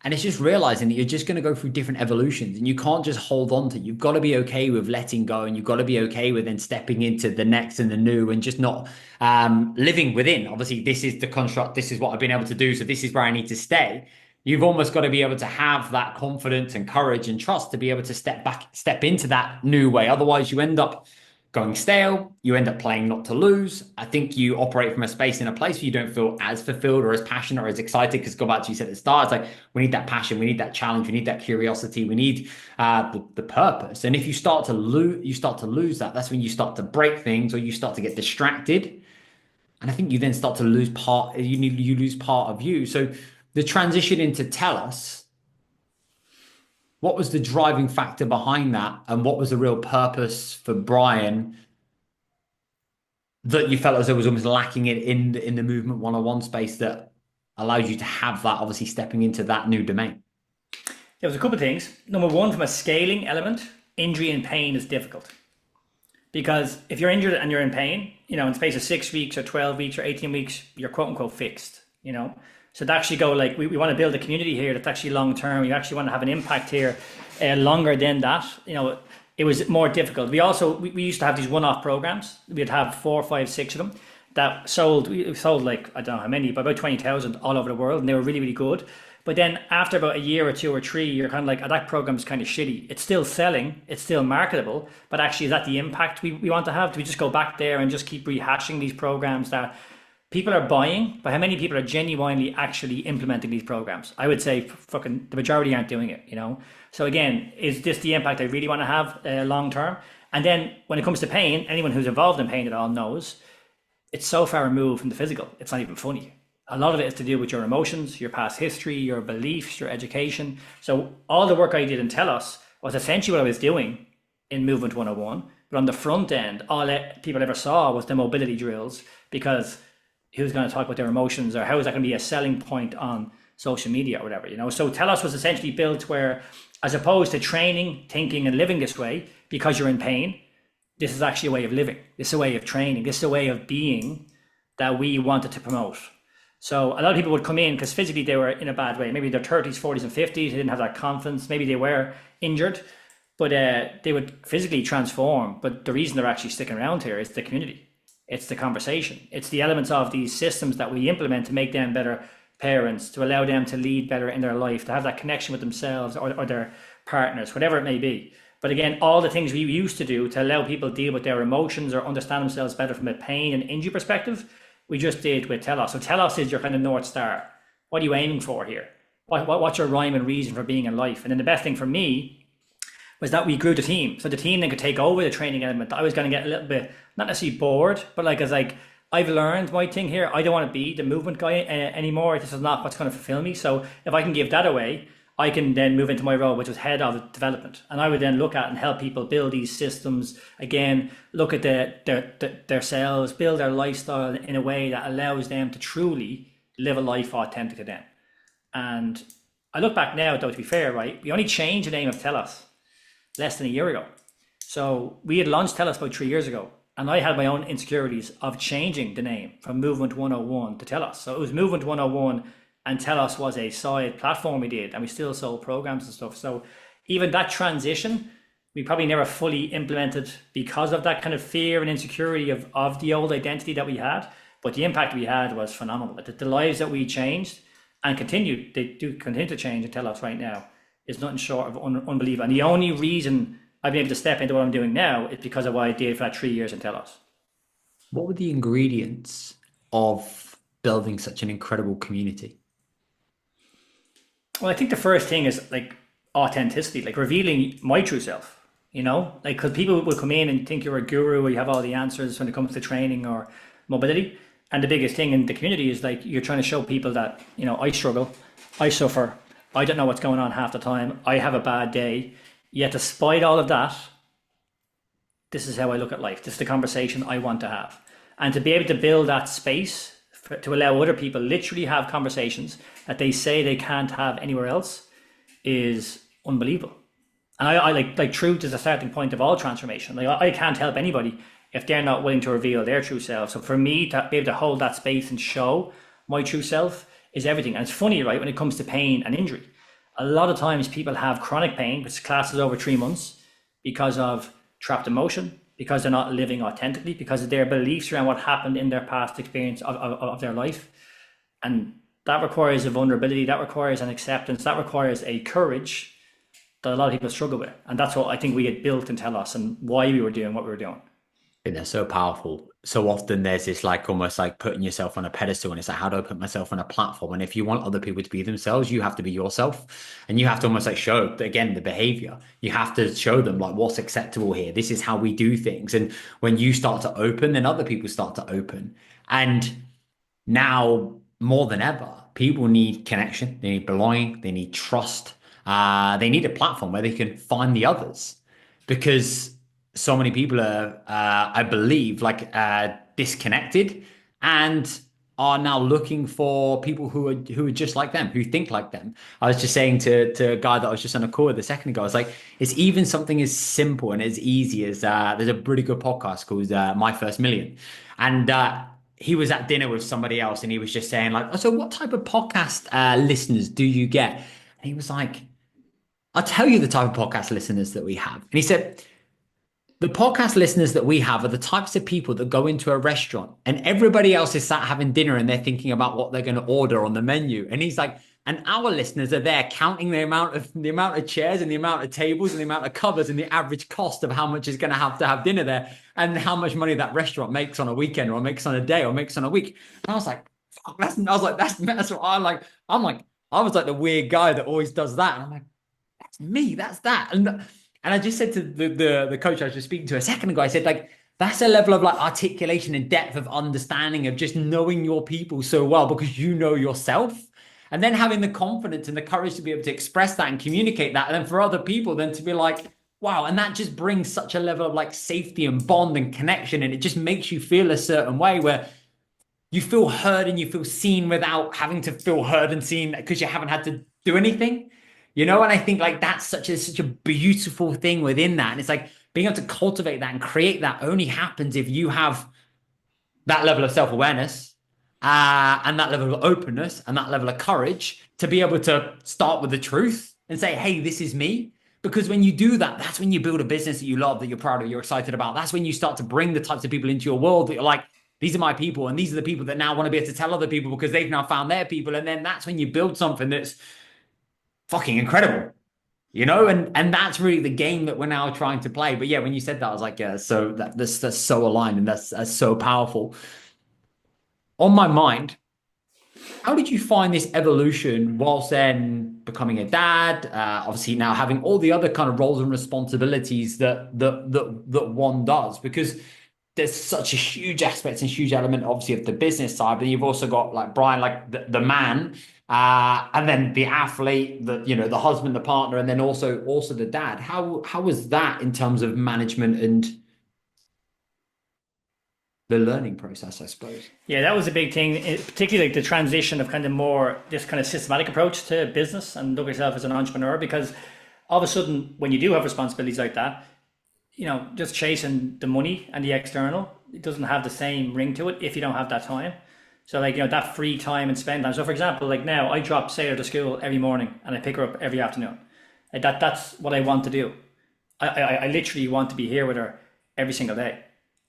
And it's just realizing that you're just going to go through different evolutions and you can't just hold on to. You've got to be okay with letting go, and you've got to be okay with then stepping into the next and the new, and just not living within. Obviously, this is the construct. This is what I've been able to do. So this is where I need to stay. You've almost got to be able to have that confidence and courage and trust to be able to step into that new way. Otherwise, you end up going stale. You end up playing not to lose. I think you operate from a space in a place where you don't feel as fulfilled or as passionate or as excited, because go back to you said at the start, it's like we need that passion, we need that challenge, we need that curiosity, we need the purpose. And if you start to lose that, that's when you start to break things or you start to get distracted. And I think you then start to lose you lose part of you. So the transition into TELUS, what was the driving factor behind that? And what was the real purpose for Brian that you felt as though was almost lacking in the Movement 101 space that allows you to have that, obviously stepping into that new domain? There was a couple of things. Number one, from a scaling element, injury and pain is difficult. Because if you're injured and you're in pain, in space of 6 weeks or 12 weeks or 18 weeks, you're quote unquote fixed. So to actually go like, we want to build a community here that's actually long term. We actually want to have an impact here longer than that. It was more difficult. We used to have these one-off programs. We'd have 4, 5, 6 of them that we sold like, I don't know how many, but about 20,000 all over the world. And they were really, really good. But then after about a year or 2 or 3, you're kind of like, oh, that program's kind of shitty. It's still selling, it's still marketable, but actually is that the impact we want to have? Do we just go back there and just keep rehashing these programs that people are buying, but how many people are genuinely actually implementing these programs? I would say fucking the majority aren't doing it. So again, is this the impact I really want to have long term? And then when it comes to pain, anyone who's involved in pain at all knows it's so far removed from the physical, it's not even funny. A lot of it is to do with your emotions, your past history, your beliefs, your education. So all the work I did in Telos was essentially what I was doing in Movement 101. But on the front end, all people ever saw was the mobility drills, because who's going to talk about their emotions, or how is that going to be a selling point on social media or whatever, So Telos was essentially built where, as opposed to training, thinking and living this way because you're in pain, this is actually a way of living. This is a way of training. This is a way of being that we wanted to promote. So a lot of people would come in because physically they were in a bad way. Maybe their 30s, 40s and 50s, they didn't have that confidence. Maybe they were injured, but they would physically transform. But the reason they're actually sticking around here is the community. It's the conversation. It's the elements of these systems that we implement to make them better parents, to allow them to lead better in their life, to have that connection with themselves or their partners, whatever it may be. But again, all the things we used to do to allow people deal with their emotions or understand themselves better from a pain and injury perspective, we just did with Telos. So Telos is your kind of North Star. What are you aiming for here? What's your rhyme and reason for being in life? And then the best thing for me was that we grew the team. So the team then could take over the training element. I was going to get a little bit, not necessarily bored, but I've learned my thing here. I don't want to be the movement guy anymore. This is not what's going to fulfill me. So if I can give that away, I can then move into my role, which was head of development. And I would then look at and help people build these systems. Again, look at their selves, build their lifestyle in a way that allows them to truly live a life authentic to them. And I look back now, though, to be fair, right? We only changed the name of Telos less than a year ago. So we had launched Telos about 3 years ago. And I had my own insecurities of changing the name from Movement 101 to Telos. So it was Movement 101, and Telos was a side platform we did, and we still sold programs and stuff. So even that transition, we probably never fully implemented because of that kind of fear and insecurity of the old identity that we had. But the impact we had was phenomenal. The lives that we changed and they do continue to change in Telos right now, is nothing short of unbelievable. And the only reason I've been able to step into what I'm doing now is because of what I did for that 3 years in Telos. What were the ingredients of building such an incredible community? Well, I think the first thing is like authenticity, like revealing my true self, because people will come in and think you're a guru or you have all the answers when it comes to training or mobility. And the biggest thing in the community is like, you're trying to show people that, I struggle, I suffer, I don't know what's going on half the time, I have a bad day. Yet despite all of that, this is how I look at life. This is the conversation I want to have. And to be able to build that space to allow other people literally have conversations that they say they can't have anywhere else is unbelievable. And I like truth is the starting point of all transformation. Like I can't help anybody if they're not willing to reveal their true self. So for me to be able to hold that space and show my true self is everything. And it's funny, right, when it comes to pain and injury. A lot of times people have chronic pain, which lasts over 3 months, because of trapped emotion, because they're not living authentically, because of their beliefs around what happened in their past experience of their life. And that requires a vulnerability, that requires an acceptance, that requires a courage that a lot of people struggle with. And that's what I think we had built in Telos and why we were doing what we were doing. And they're so powerful. So often there's this like almost like putting yourself on a pedestal, and it's like, how do I put myself on a platform? And if you want other people to be themselves, you have to be yourself, and you have to almost like show, again, the behavior. You have to show them like what's acceptable here. This is how we do things. And when you start to open, then other people start to open. And now more than ever, people need connection. They need belonging. They need trust. They need a platform where they can find the others, because so many people are, I believe, like disconnected, and are now looking for people who are just like them, who think like them. I was just saying to a guy that I was just on a call with a second ago, I was like, it's even something as simple and as easy as there's a really good podcast called My First Million. And he was at dinner with somebody else and he was just saying, like, so what type of podcast listeners do you get? And he was like, I'll tell you the type of podcast listeners that we have. And he said, the podcast listeners that we have are the types of people that go into a restaurant and everybody else is sat having dinner and they're thinking about what they're going to order on the menu. And he's like, and our listeners are there counting the amount of chairs and the amount of tables and the amount of covers and the average cost of how much is going to have dinner there and how much money that restaurant makes on a weekend or makes on a day or makes on a week. And I was like, fuck, that's what I like. I was like the weird guy that always does that. And I'm like, that's me, that's that. And I just said to the coach I was just speaking to a second ago, I said, like, that's a level of like articulation and depth of understanding of just knowing your people so well because you know yourself. And then having the confidence and the courage to be able to express that and communicate that. And then for other people, then to be like, wow. And that just brings such a level of like safety and bond and connection. And it just makes you feel a certain way where you feel heard and you feel seen without having to feel heard and seen because you haven't had to do anything. And I think like that's such a beautiful thing within that. And it's like being able to cultivate that and create that only happens if you have that level of self-awareness and that level of openness and that level of courage to be able to start with the truth and say, hey, this is me. Because when you do that, that's when you build a business that you love, that you're proud of, you're excited about. That's when you start to bring the types of people into your world that you're like, these are my people. And these are the people that now want to be able to tell other people because they've now found their people. And then that's when you build something that's fucking incredible, and that's really the game that we're now trying to play. But yeah, when you said that, I was like, yeah, so that's so aligned and that's so powerful. On my mind, how did you find this evolution whilst then becoming a dad? Obviously now having all the other kind of roles and responsibilities that one does, because there's such a huge aspect and huge element, obviously, of the business side, but you've also got like Brian, like the man, and then the athlete, the husband, the partner, and then also the dad. How was that in terms of management and the learning process, I suppose? Yeah, that was a big thing, particularly like the transition of kind of more this kind of systematic approach to business and look at yourself as an entrepreneur, because all of a sudden when you do have responsibilities like that, just chasing the money and the external, it doesn't have the same ring to it if you don't have that time. So like, that free time and spend time. So for example, like now I drop Sailor to school every morning and I pick her up every afternoon. Like that's what I want to do. I literally want to be here with her every single day.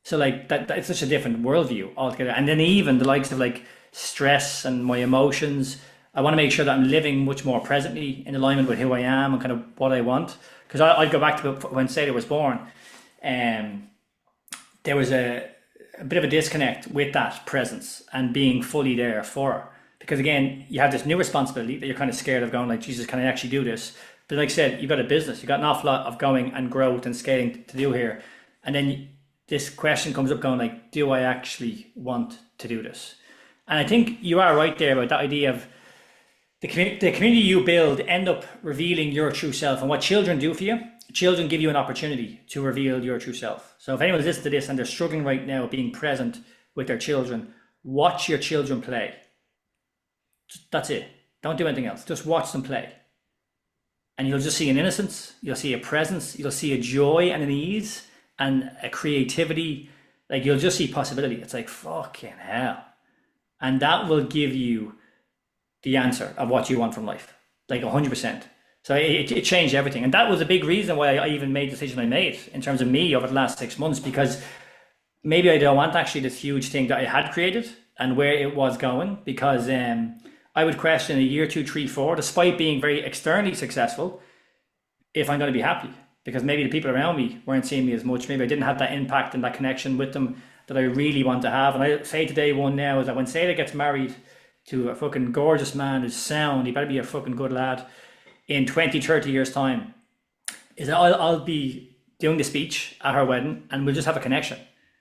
So like that's such a different worldview altogether. And then even the likes of like stress and my emotions, I want to make sure that I'm living much more presently in alignment with who I am and kind of what I want. Because I'd go back to when Sailor was born. There was a bit of a disconnect with that presence and being fully there for her. Because again, you have this new responsibility that you're kind of scared of going like, Jesus, can I actually do this? But like I said, you've got a business, you've got an awful lot of going and growth and scaling to do here. And then this question comes up going like, do I actually want to do this? And I think you are right there about that idea of the community you build end up revealing your true self. And what children do for you, children give you an opportunity to reveal your true self. So if anyone's listening to this and they're struggling right now being present with their children, watch your children play. That's it. Don't do anything else. Just watch them play. And you'll just see an innocence, you'll see a presence, you'll see a joy and an ease and a creativity. Like you'll just see possibility. It's like, fucking hell. And that will give you the answer of what you want from life. Like 100%. So it changed everything. And that was a big reason why I even made the decision I made in terms of me over the last 6 months, because maybe I don't want actually this huge thing that I had created and where it was going, because I would question a year, 2, 3, 4, despite being very externally successful, if I'm going to be happy, because maybe the people around me weren't seeing me as much. Maybe I didn't have that impact and that connection with them that I really want to have. And I say to day one now is that when Sailor gets married to a fucking gorgeous man who's sound, he better be a fucking good lad, in 20, 30 years time, is that I'll be doing the speech at her wedding and we'll just have a connection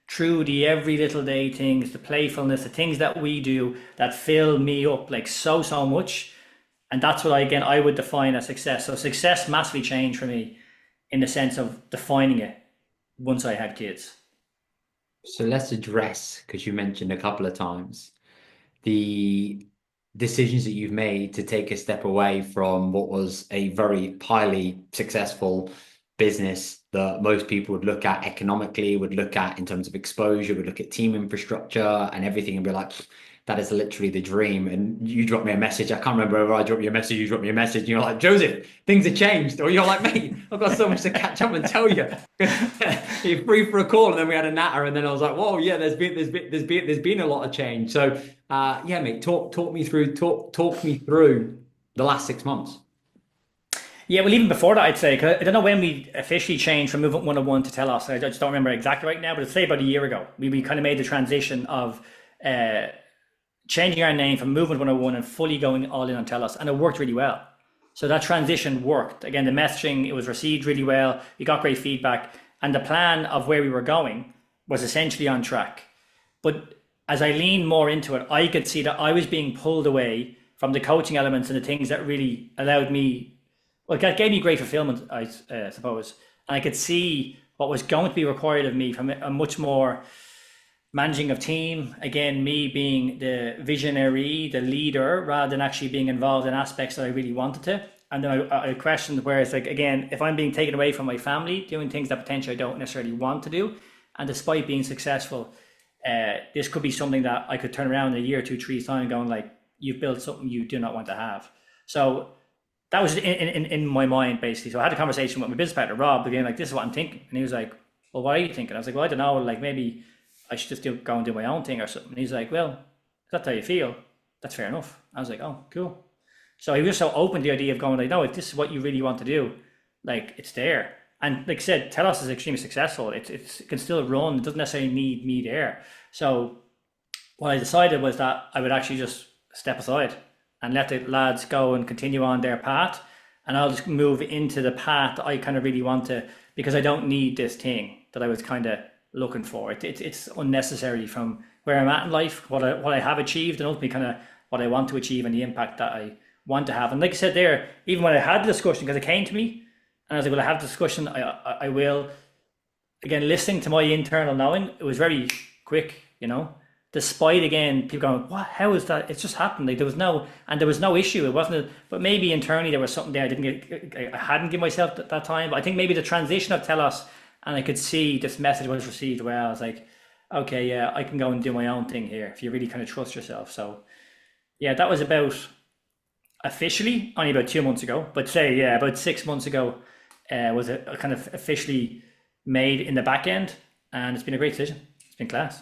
through the every little day things, the playfulness, the things that we do that fill me up like so much. And that's what I would define as success. So success massively changed for me in the sense of defining it once I had kids. So let's address, because you mentioned a couple of times, the decisions that you've made to take a step away from what was a very highly successful business that most people would look at economically, would look at in terms of exposure, would look at team infrastructure and everything and be like, that is literally the dream. And you dropped me a message. I can't remember whether I dropped you a message, you dropped me a message, and you're like, Joseph, things have changed. Or you're like, mate, I've got so much to catch up and tell you. You're free for a call. And then we had a natter, and then I was like, whoa, yeah, there's been a lot of change. So yeah, mate, talk me through the last 6 months. Yeah, well, even before that, I'd say, because I don't know when we officially changed from Movement 101 to Telos. I just don't remember exactly right now, but I'd say about a year ago, we kind of made the transition of changing our name from Movement 101 and fully going all in on Telos, and it worked really well. So that transition worked. Again, the messaging, it was received really well. We got great feedback, and the plan of where we were going was essentially on track. But as I leaned more into it, I could see that I was being pulled away from the coaching elements and the things that really allowed me, well, that gave me great fulfillment, I suppose. And I could see what was going to be required of me from a much more managing of team. Again, me being the visionary, the leader, rather than actually being involved in aspects that I really wanted to. And then I questioned where it's like, again, if I'm being taken away from my family, doing things that potentially I don't necessarily want to do, and despite being successful, this could be something that I could turn around in a year, 2, 3 time going like, you've built something you do not want to have. So that was in my mind, basically. So I had a conversation with my business partner, Rob, again, like, this is what I'm thinking. And he was like, well, what are you thinking? I was like, well, I don't know, like, maybe I should just go and do my own thing or something. And he's like, well, if that's how you feel, that's fair enough. I was like, oh, cool. So he was so open to the idea of going like, no, if this is what you really want to do, like, it's there. And like I said, Telos is extremely successful. It can still run. It doesn't necessarily need me there. So what I decided was that I would actually just step aside and let the lads go and continue on their path. And I'll just move into the path I kind of really want to, because I don't need this thing that I was kind of looking for. It's unnecessary from where I'm at in life, what I have achieved, and ultimately kind of what I want to achieve and the impact that I want to have. And like I said there, even when I had the discussion, because it came to me, and I was like, well, I have the discussion, I will. Again, listening to my internal knowing, it was very quick, you know, despite, again, people going, what, how is that? It's just happened. Like, there was no issue. It wasn't, but maybe internally there was something there I hadn't given myself that time. But I think maybe the transition of Telos, and I could see this message was received well. I was like, okay, yeah, I can go and do my own thing here if you really kind of trust yourself. So yeah, that was about officially only about 2 months ago, but say, yeah, about 6 months ago, was a kind of officially made in the back end, and it's been a great decision. It's been class.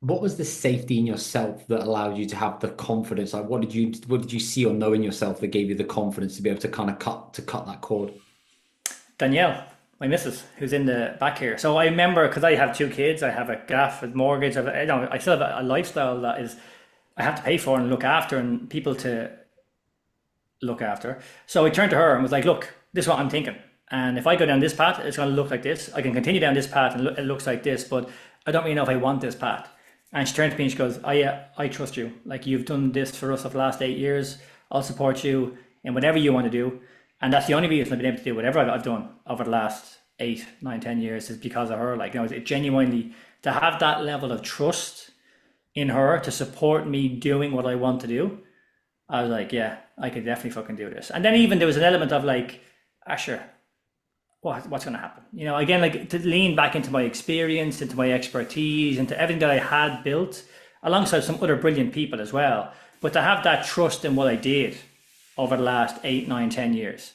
What was the safety in yourself that allowed you to have the confidence? Like, what did you see or know in yourself that gave you the confidence to be able to kind of cut that cord? Danielle, my missus, who's in the back here. So I remember, because I have 2 kids, I have a gaff, a mortgage, I still have a lifestyle that is I have to pay for and look after, and people to look after. So I turned to her and was like, look, this is what I'm thinking. And if I go down this path, it's going to look like this. I can continue down this path and it looks like this, but I don't really know if I want this path. And she turned to me and she goes, oh yeah, I trust you. Like, you've done this for us for the last 8 years. I'll support you in whatever you want to do. And that's the only reason I've been able to do whatever I've done over the last 8, 9, 10 years is because of her. Like, you know, it genuinely, to have that level of trust in her to support me doing what I want to do, I was like, yeah, I could definitely fucking do this. And then even there was an element of like, sure, what's going to happen? You know, again, like, to lean back into my experience, into my expertise, into everything that I had built alongside some other brilliant people as well. But to have that trust in what I did over the last 8, 9, 10 years,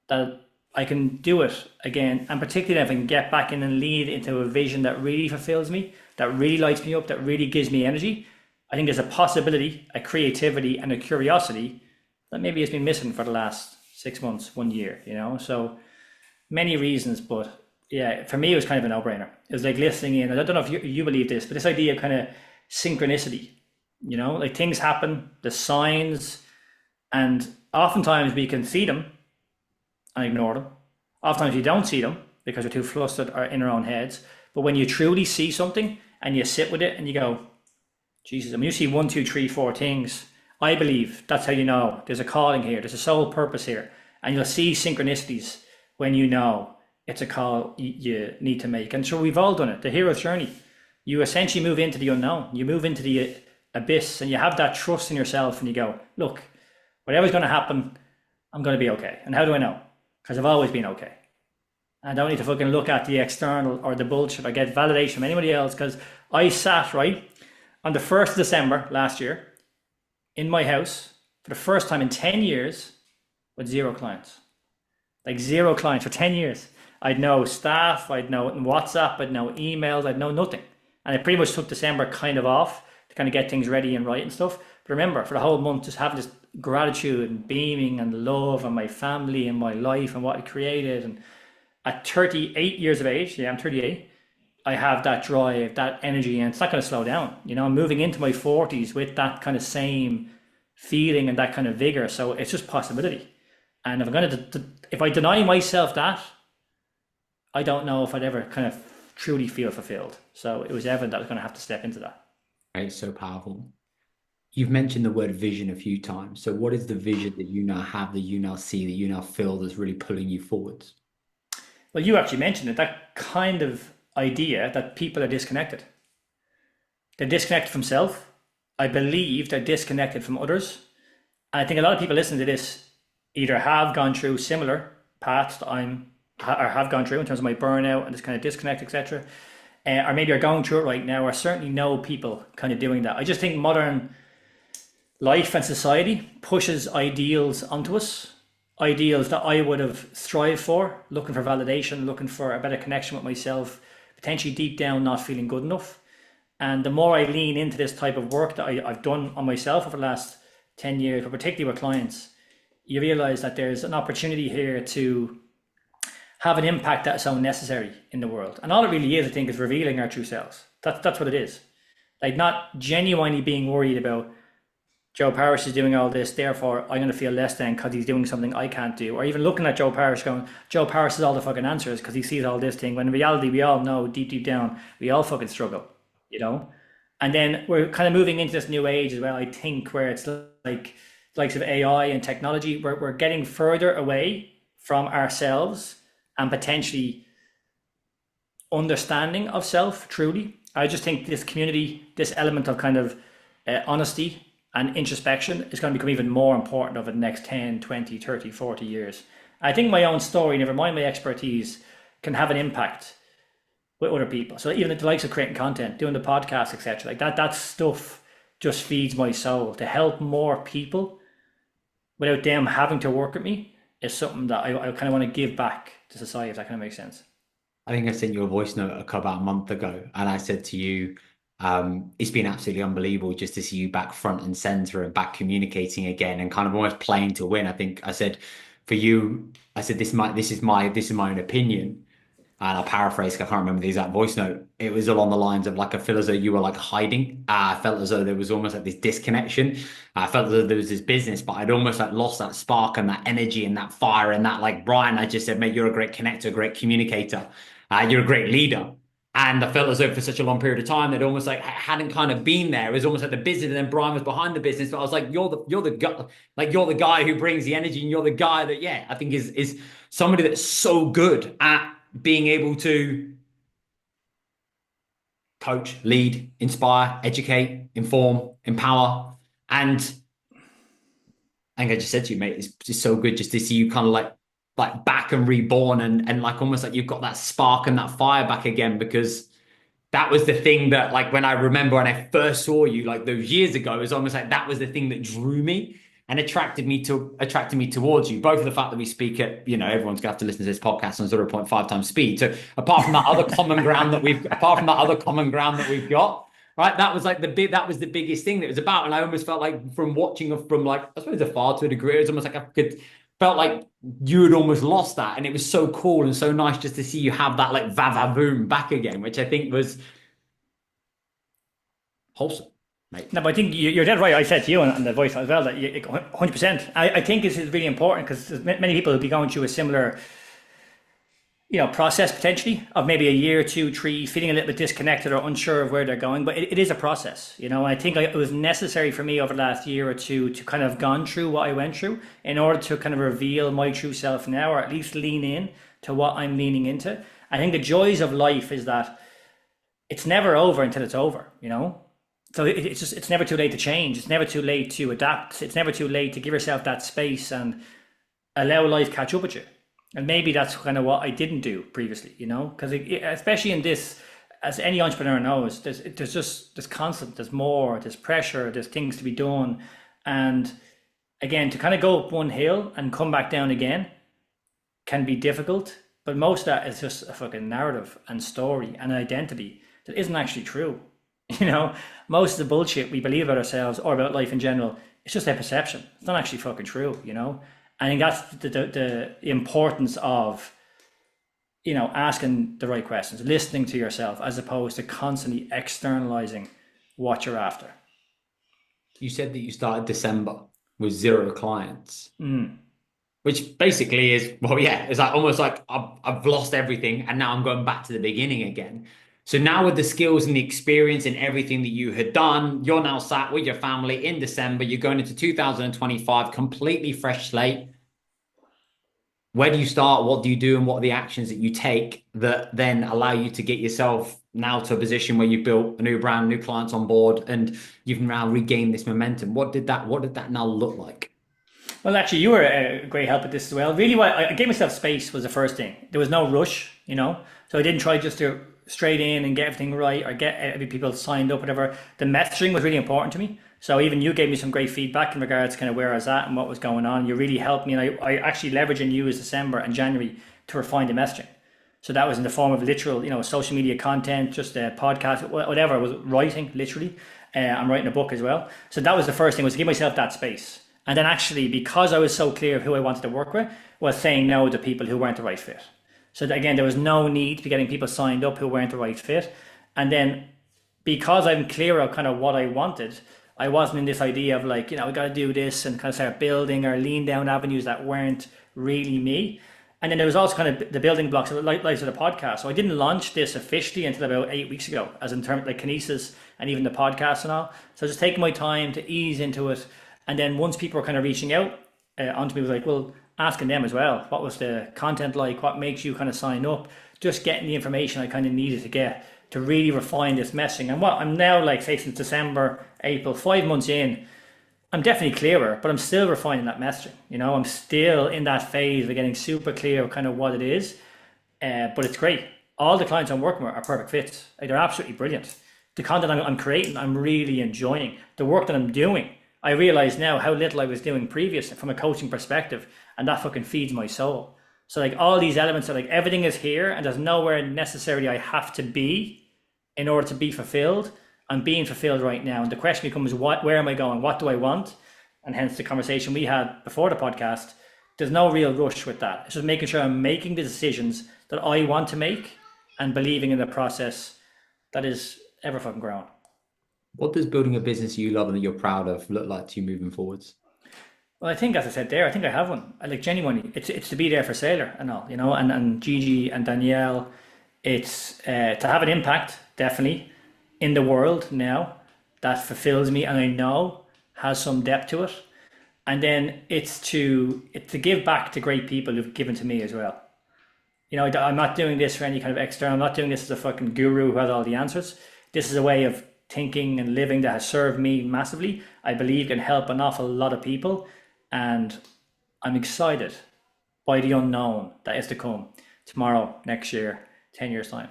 that I can do it again. And particularly if I can get back in and lead into a vision that really fulfills me, that really lights me up, that really gives me energy. I think there's a possibility, a creativity and a curiosity that maybe has been missing for the last 6 months, 1 year, you know? So many reasons, but yeah, for me, it was kind of a no-brainer. It was like listening in. I don't know if you believe this, but this idea of kind of synchronicity, you know, like things happen, the signs, and oftentimes we can see them and ignore them. Oftentimes you don't see them because we're too flustered or in our own heads. But when you truly see something and you sit with it and you go, Jesus, I mean, you see 1, 2, 3, 4 things, I believe that's how you know there's a calling here, there's a sole purpose here. And you'll see synchronicities when you know it's a call you need to make. And so we've all done it, the hero's journey. You essentially move into the unknown. You move into the abyss, and you have that trust in yourself, and you go, look, whatever's going to happen, I'm going to be okay. And how do I know? Because I've always been okay. I don't need to fucking look at the external or the bullshit or get validation from anybody else, because I sat right on the 1st of December last year in my house for the first time in 10 years with 0 clients. Like 0 clients for 10 years. I'd no staff, I'd no WhatsApp, I'd no emails, I'd no nothing. And I pretty much took December kind of off to kind of get things ready and right and stuff. But remember, for the whole month, just having this gratitude and beaming and love and my family and my life and what I created. And at 38 years of age, yeah, I'm 38, I have that drive, that energy, and it's not going to slow down. You know, I'm moving into my 40s with that kind of same feeling and that kind of vigor. So it's just possibility. And if I'm going to, if I deny myself that, I don't know if I'd ever kind of truly feel fulfilled. So it was evident that I was going to have to step into that. Right, so powerful. You've mentioned the word vision a few times. So what is the vision that you now have, that you now see, that you now feel that's really pulling you forwards? Well, you actually mentioned it, that kind of idea that people are disconnected. They're disconnected from self. I believe they're disconnected from others. And I think a lot of people listening to this either have gone through similar paths that or have gone through in terms of my burnout and this kind of disconnect, etc. Or maybe are going through it right now, or certainly know people kind of doing that. I just think modern life and society pushes ideals onto us, ideals that I would have strived for, looking for validation, looking for a better connection with myself, potentially deep down not feeling good enough. And the more I lean into this type of work that I've done on myself over the last 10 years, but particularly with clients, you realize that there's an opportunity here to have an impact that's so necessary in the world. And all it really is, I think, is revealing our true selves. That's what it is. Like, not genuinely being worried about Joe Parrish is doing all this, therefore I'm going to feel less than because he's doing something I can't do. Or even looking at Joe Parrish going, Joe Parrish has all the fucking answers because he sees all this thing. When in reality, we all know deep down, we all fucking struggle, you know? And then we're kind of moving into this new age as well, I think, where it's like the likes of AI and technology, we're getting further away from ourselves and potentially understanding of self truly. I just think this community, this element of kind of honesty and introspection is going to become even more important over the next 10, 20, 30, 40 years. I think my own story, never mind my expertise, can have an impact with other people. So even the likes of creating content, doing the podcast, etc., like that stuff just feeds my soul. To help more people without them having to work with me is something that I kind of want to give back to society, if that kind of makes sense. I think I sent you a voice note about a month ago, and I said to you, it's been absolutely unbelievable just to see you back front and center and back communicating again and kind of almost playing to win. I think I said for you, I said this is my own opinion, and I'll paraphrase, I can't remember the exact voice note. It was along the lines of, like, I feel as though you were like hiding. I felt as though there was almost like this disconnection. I felt as though there was this business, but I'd almost like lost that spark and that energy and that fire and that, like, Brian, I just said, mate, you're a great connector, great communicator. You're a great leader. And I felt as though for such a long period of time, that almost like hadn't kind of been there. It was almost like the business, and then Brian was behind the business. But I was like, you're the guy, like, you're the guy who brings the energy, and you're the guy that, yeah, I think is somebody that's so good at being able to coach, lead, inspire, educate, inform, empower. And I think I just said to you, mate, it's just so good just to see you kind of like back and reborn, and like almost like you've got that spark and that fire back again, because that was the thing that, like, when I remember when I first saw you like those years ago, it was almost like that was the thing that drew me and attracted me towards you. Both of the fact that we speak at, you know, everyone's gonna have to listen to this podcast on 0.5 times speed. So apart from that other common ground that we've got, right? That was like that was the biggest thing that it was about. And I almost felt like from watching from, like, I suppose afar to a degree, it was almost like felt like you had almost lost that. And it was so cool and so nice just to see you have that, like, va-va-boom back again, which I think was wholesome. Mate. No, but I think you're dead right. I said to you on the voice as well that 100%. I think this is really important because there's many people who'll be going through a similar, you know, process potentially of maybe a year, 2, 3, feeling a little bit disconnected or unsure of where they're going. But it is a process, you know. I think it was necessary for me over the last year or two to kind of gone through what I went through in order to kind of reveal my true self now, or at least lean in to what I'm leaning into. I think the joys of life is that it's never over until it's over, you know. So it's never too late to change. It's never too late to adapt. It's never too late to give yourself that space and allow life catch up with you. And maybe that's kind of what I didn't do previously, you know, because especially in this, as any entrepreneur knows, there's constant, there's more, there's pressure, there's things to be done. And again, to kind of go up one hill and come back down again can be difficult. But most of that is just a fucking narrative and story and identity that isn't actually true. You know, most of the bullshit we believe about ourselves or about life in general, it's just a perception. It's not actually fucking true, you know? I think that's the importance of, you know, asking the right questions, listening to yourself, as opposed to constantly externalizing what you're after. You said that you started December with 0 clients, which basically is, well, yeah, it's like almost like I've lost everything and now I'm going back to the beginning again. So now with the skills and the experience and everything that you had done, you're now sat with your family in December, you're going into 2025, completely fresh slate. Where do you start? What do you do? And what are the actions that you take that then allow you to get yourself now to a position where you've built a new brand, new clients on board, and you've now regained this momentum? What did that now look like? Well, actually, you were a great help at this as well. Really, what I gave myself space was the first thing. There was no rush, you know, so I didn't try just to straight in and get everything right or get people signed up, whatever. The messaging was really important to me. So even you gave me some great feedback in regards to kind of where I was at and what was going on. You really helped me. And I actually leveraged and used December and January to refine the messaging. So that was in the form of literal, you know, social media content, just a podcast, whatever. I was writing, literally. I'm writing a book as well. So that was the first thing, was to give myself that space. And then actually, because I was so clear of who I wanted to work with, was saying no to people who weren't the right fit. So again, there was no need to be getting people signed up who weren't the right fit. And then because I'm clear of kind of what I wanted, I wasn't in this idea of like, you know, we got to do this and kind of start building or lean down avenues that weren't really me. And then there was also kind of the building blocks of like the podcast. So I didn't launch this officially until about 8 weeks ago, as in terms like Kinesis and even the podcast and all. So just taking my time to ease into it. And then once people were kind of reaching out onto me, was like, well, asking them as well, what was the content like? What makes you kind of sign up? Just getting the information I kind of needed to get to really refine this messaging. And what I'm now, like, say, since December, April, 5 months in, I'm definitely clearer, but I'm still refining that messaging. You know, I'm still in that phase of getting super clear of kind of what it is. But it's great. All the clients I'm working with are perfect fits. Like, they're absolutely brilliant. The content I'm creating, I'm really enjoying. The work that I'm doing, I realize now how little I was doing previous from a coaching perspective, and that fucking feeds my soul. So like all these elements are like everything is here and there's nowhere necessarily I have to be in order to be fulfilled. I'm being fulfilled right now. And the question becomes, where am I going? What do I want? And hence the conversation we had before the podcast. There's no real rush with that. It's just making sure I'm making the decisions that I want to make and believing in the process that is ever fucking growing. What does building a business you love and that you're proud of look like to you moving forwards? Well, I think, as I said there, I think I have one. I like genuinely, it's to be there for Sailor and all, you know, and Gigi and Danielle. It's to have an impact, definitely, in the world now that fulfills me and I know has some depth to it. And then it's to give back to great people who've given to me as well. You know, I'm not doing this for any kind of external. I'm not doing this as a fucking guru who has all the answers. This is a way of thinking and living that has served me massively. I believe can help an awful lot of people. And I'm excited by the unknown that is to come tomorrow, next year, 10 years time.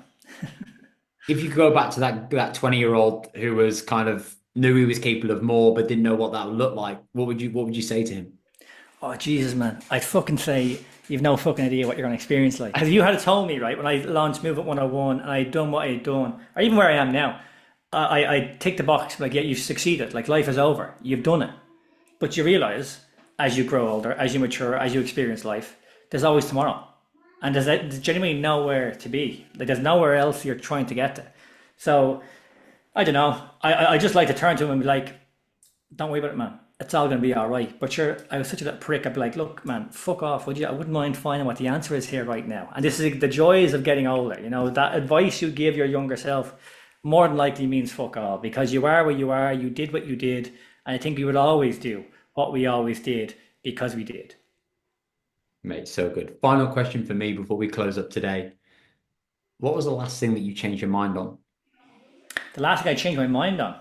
If you go back to that 20-year-old who was kind of knew he was capable of more, but didn't know what that would look like, what would you say to him? Oh, Jesus, man. I'd fucking say, you've no fucking idea what you're going to experience like. If you had told me, right, when I launched Movement 101 and I'd done what I had done, or even where I am now, I tick the box, like, yeah, you've succeeded, like life is over, you've done it. But you realize as you grow older, as you mature, as you experience life, there's always tomorrow. And there's genuinely nowhere to be. Like, there's nowhere else you're trying to get to. So, I don't know. I just like to turn to him and be like, don't worry about it, man. It's all going to be all right. But I was such a little prick. I'd be like, look, man, fuck off, would you? I wouldn't mind finding what the answer is here right now. And this is the joys of getting older. You know, that advice you give your younger self more than likely means fuck all. Because you are where you are, you did what you did. And I think we would always do what we always did because we did. Mate, so good. Final question for me before we close up today. What was the last thing that you changed your mind on? The last thing I changed my mind on?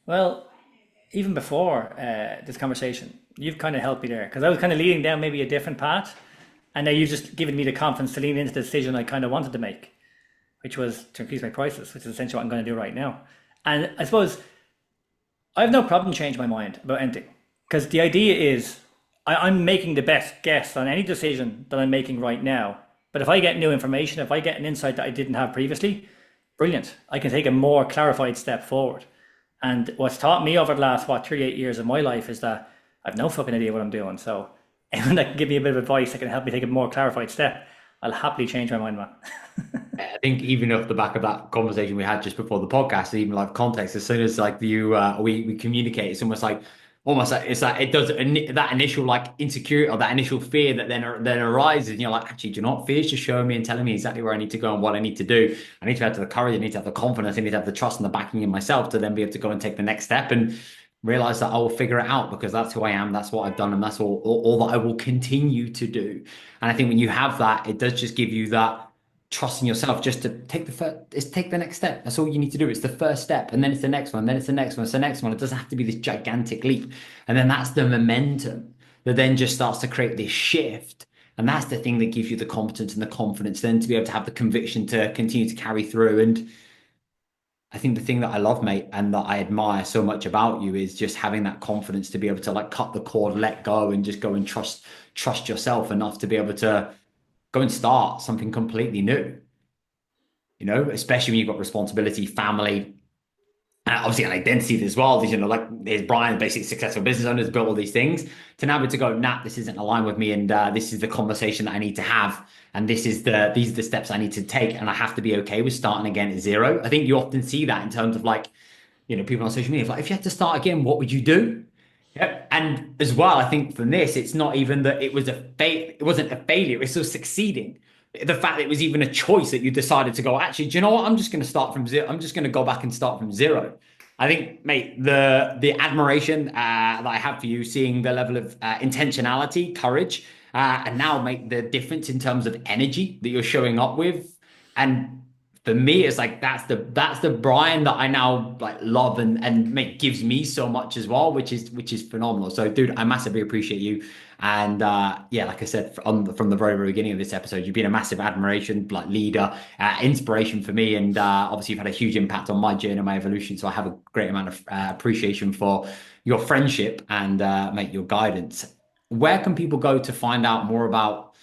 Well, even before this conversation, you've kind of helped me there because I was kind of leading down maybe a different path, and now you've just given me the confidence to lean into the decision I kind of wanted to make, which was to increase my prices, which is essentially what I'm going to do right now. And I suppose I have no problem changing my mind about anything because the idea is I'm making the best guess on any decision that I'm making right now. But if I get new information, if I get an insight that I didn't have previously, brilliant. I can take a more clarified step forward. And what's taught me over the last, 38 years of my life is that I've no fucking idea what I'm doing. So anyone that can give me a bit of advice that can help me take a more clarified step, I'll happily change my mind, man. I think even off the back of that conversation we had just before the podcast, even like context, as soon as like we communicate, it's almost like it's like it does that initial like insecurity or that initial fear that then arises. And you're like, actually, do you know what? Fear's just showing me and telling me exactly where I need to go and what I need to do. I need to have the courage, I need to have the confidence, I need to have the trust and the backing in myself to then be able to go and take the next step and realize that I will figure it out because that's who I am, that's what I've done, and that's all that I will continue to do. And I think when you have that, it does just give you that trust in yourself just to take the next step. That's all you need to do. It's the first step, and then it's the next one, then it's the next one, it's the next one. It doesn't have to be this gigantic leap. And then that's the momentum that then just starts to create this shift. And that's the thing that gives you the competence and the confidence then to be able to have the conviction to continue to carry through. And I think the thing that I love, mate, and that I admire so much about you is just having that confidence to be able to like cut the cord, let go, and just go and trust yourself enough to be able to go and start something completely new. You know, especially when you've got responsibility, family, and obviously an identity as well. You know, like there's Brian, basically successful business owner, has built all these things. To now be to go, nah, this isn't aligned with me, and this is the conversation that I need to have, and these are the steps I need to take, and I have to be okay with starting again at zero. I think you often see that in terms of like, you know, people on social media, like if you had to start again, what would you do? Yep. And as well, I think from this, it's not even that it was it wasn't a failure, it's still succeeding. The fact that it was even a choice that you decided to go, actually, do you know what? I'm just going to start from zero. I'm just going to go back and start from zero. I think, mate, the admiration that I have for you, seeing the level of intentionality, courage, and now make the difference in terms of energy that you're showing up with. And for me, it's like that's the Brian that I now like love and make gives me so much as well, which is phenomenal. So, dude, I massively appreciate you. And yeah, like I said from the very, very beginning of this episode, you've been a massive admiration, like leader, inspiration for me, and obviously you've had a huge impact on my journey, my evolution. So I have a great amount of appreciation for your friendship and mate, your guidance. Where can people go to find out more about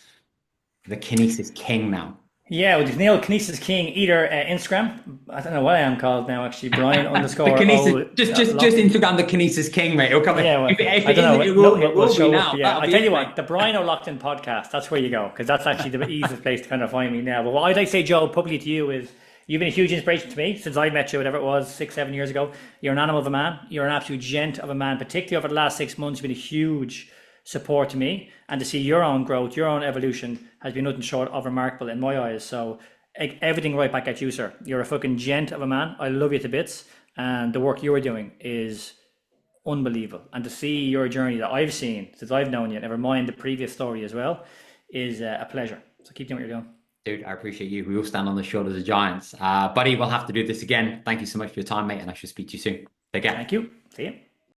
the Kinesis King now? Yeah, well, you nail Kinesis King, either Instagram. I don't know what I am called now, actually. Brian underscore. The Kinesis, just Instagram the Kinesis King, mate. It'll come in. Yeah, well, if I don't know. It will be now. Up, yeah, I tell you what, the Brian O'Loughlin podcast. That's where you go because that's actually the easiest place to kind of find me now. But what I'd like to say, Joe, publicly to you is you've been a huge inspiration to me since I met you, whatever it was, 6-7 years ago. You're an animal of a man. You're an absolute gent of a man. Particularly over the last 6 months, you've been a huge support to me, and to see your own growth, your own evolution has been nothing short of remarkable in my eyes. So everything right back at you, sir. You're a fucking gent of a man. I love you to bits, and the work you're doing is unbelievable. And to see your journey that I've seen since I've known you, never mind the previous story as well, is a pleasure. So keep doing what you're doing. Dude, I appreciate you. We all stand on the shoulders of giants. Buddy, we'll have to do this again. Thank you so much for your time, mate, and I shall speak to you soon. Take care. Thank you. See you.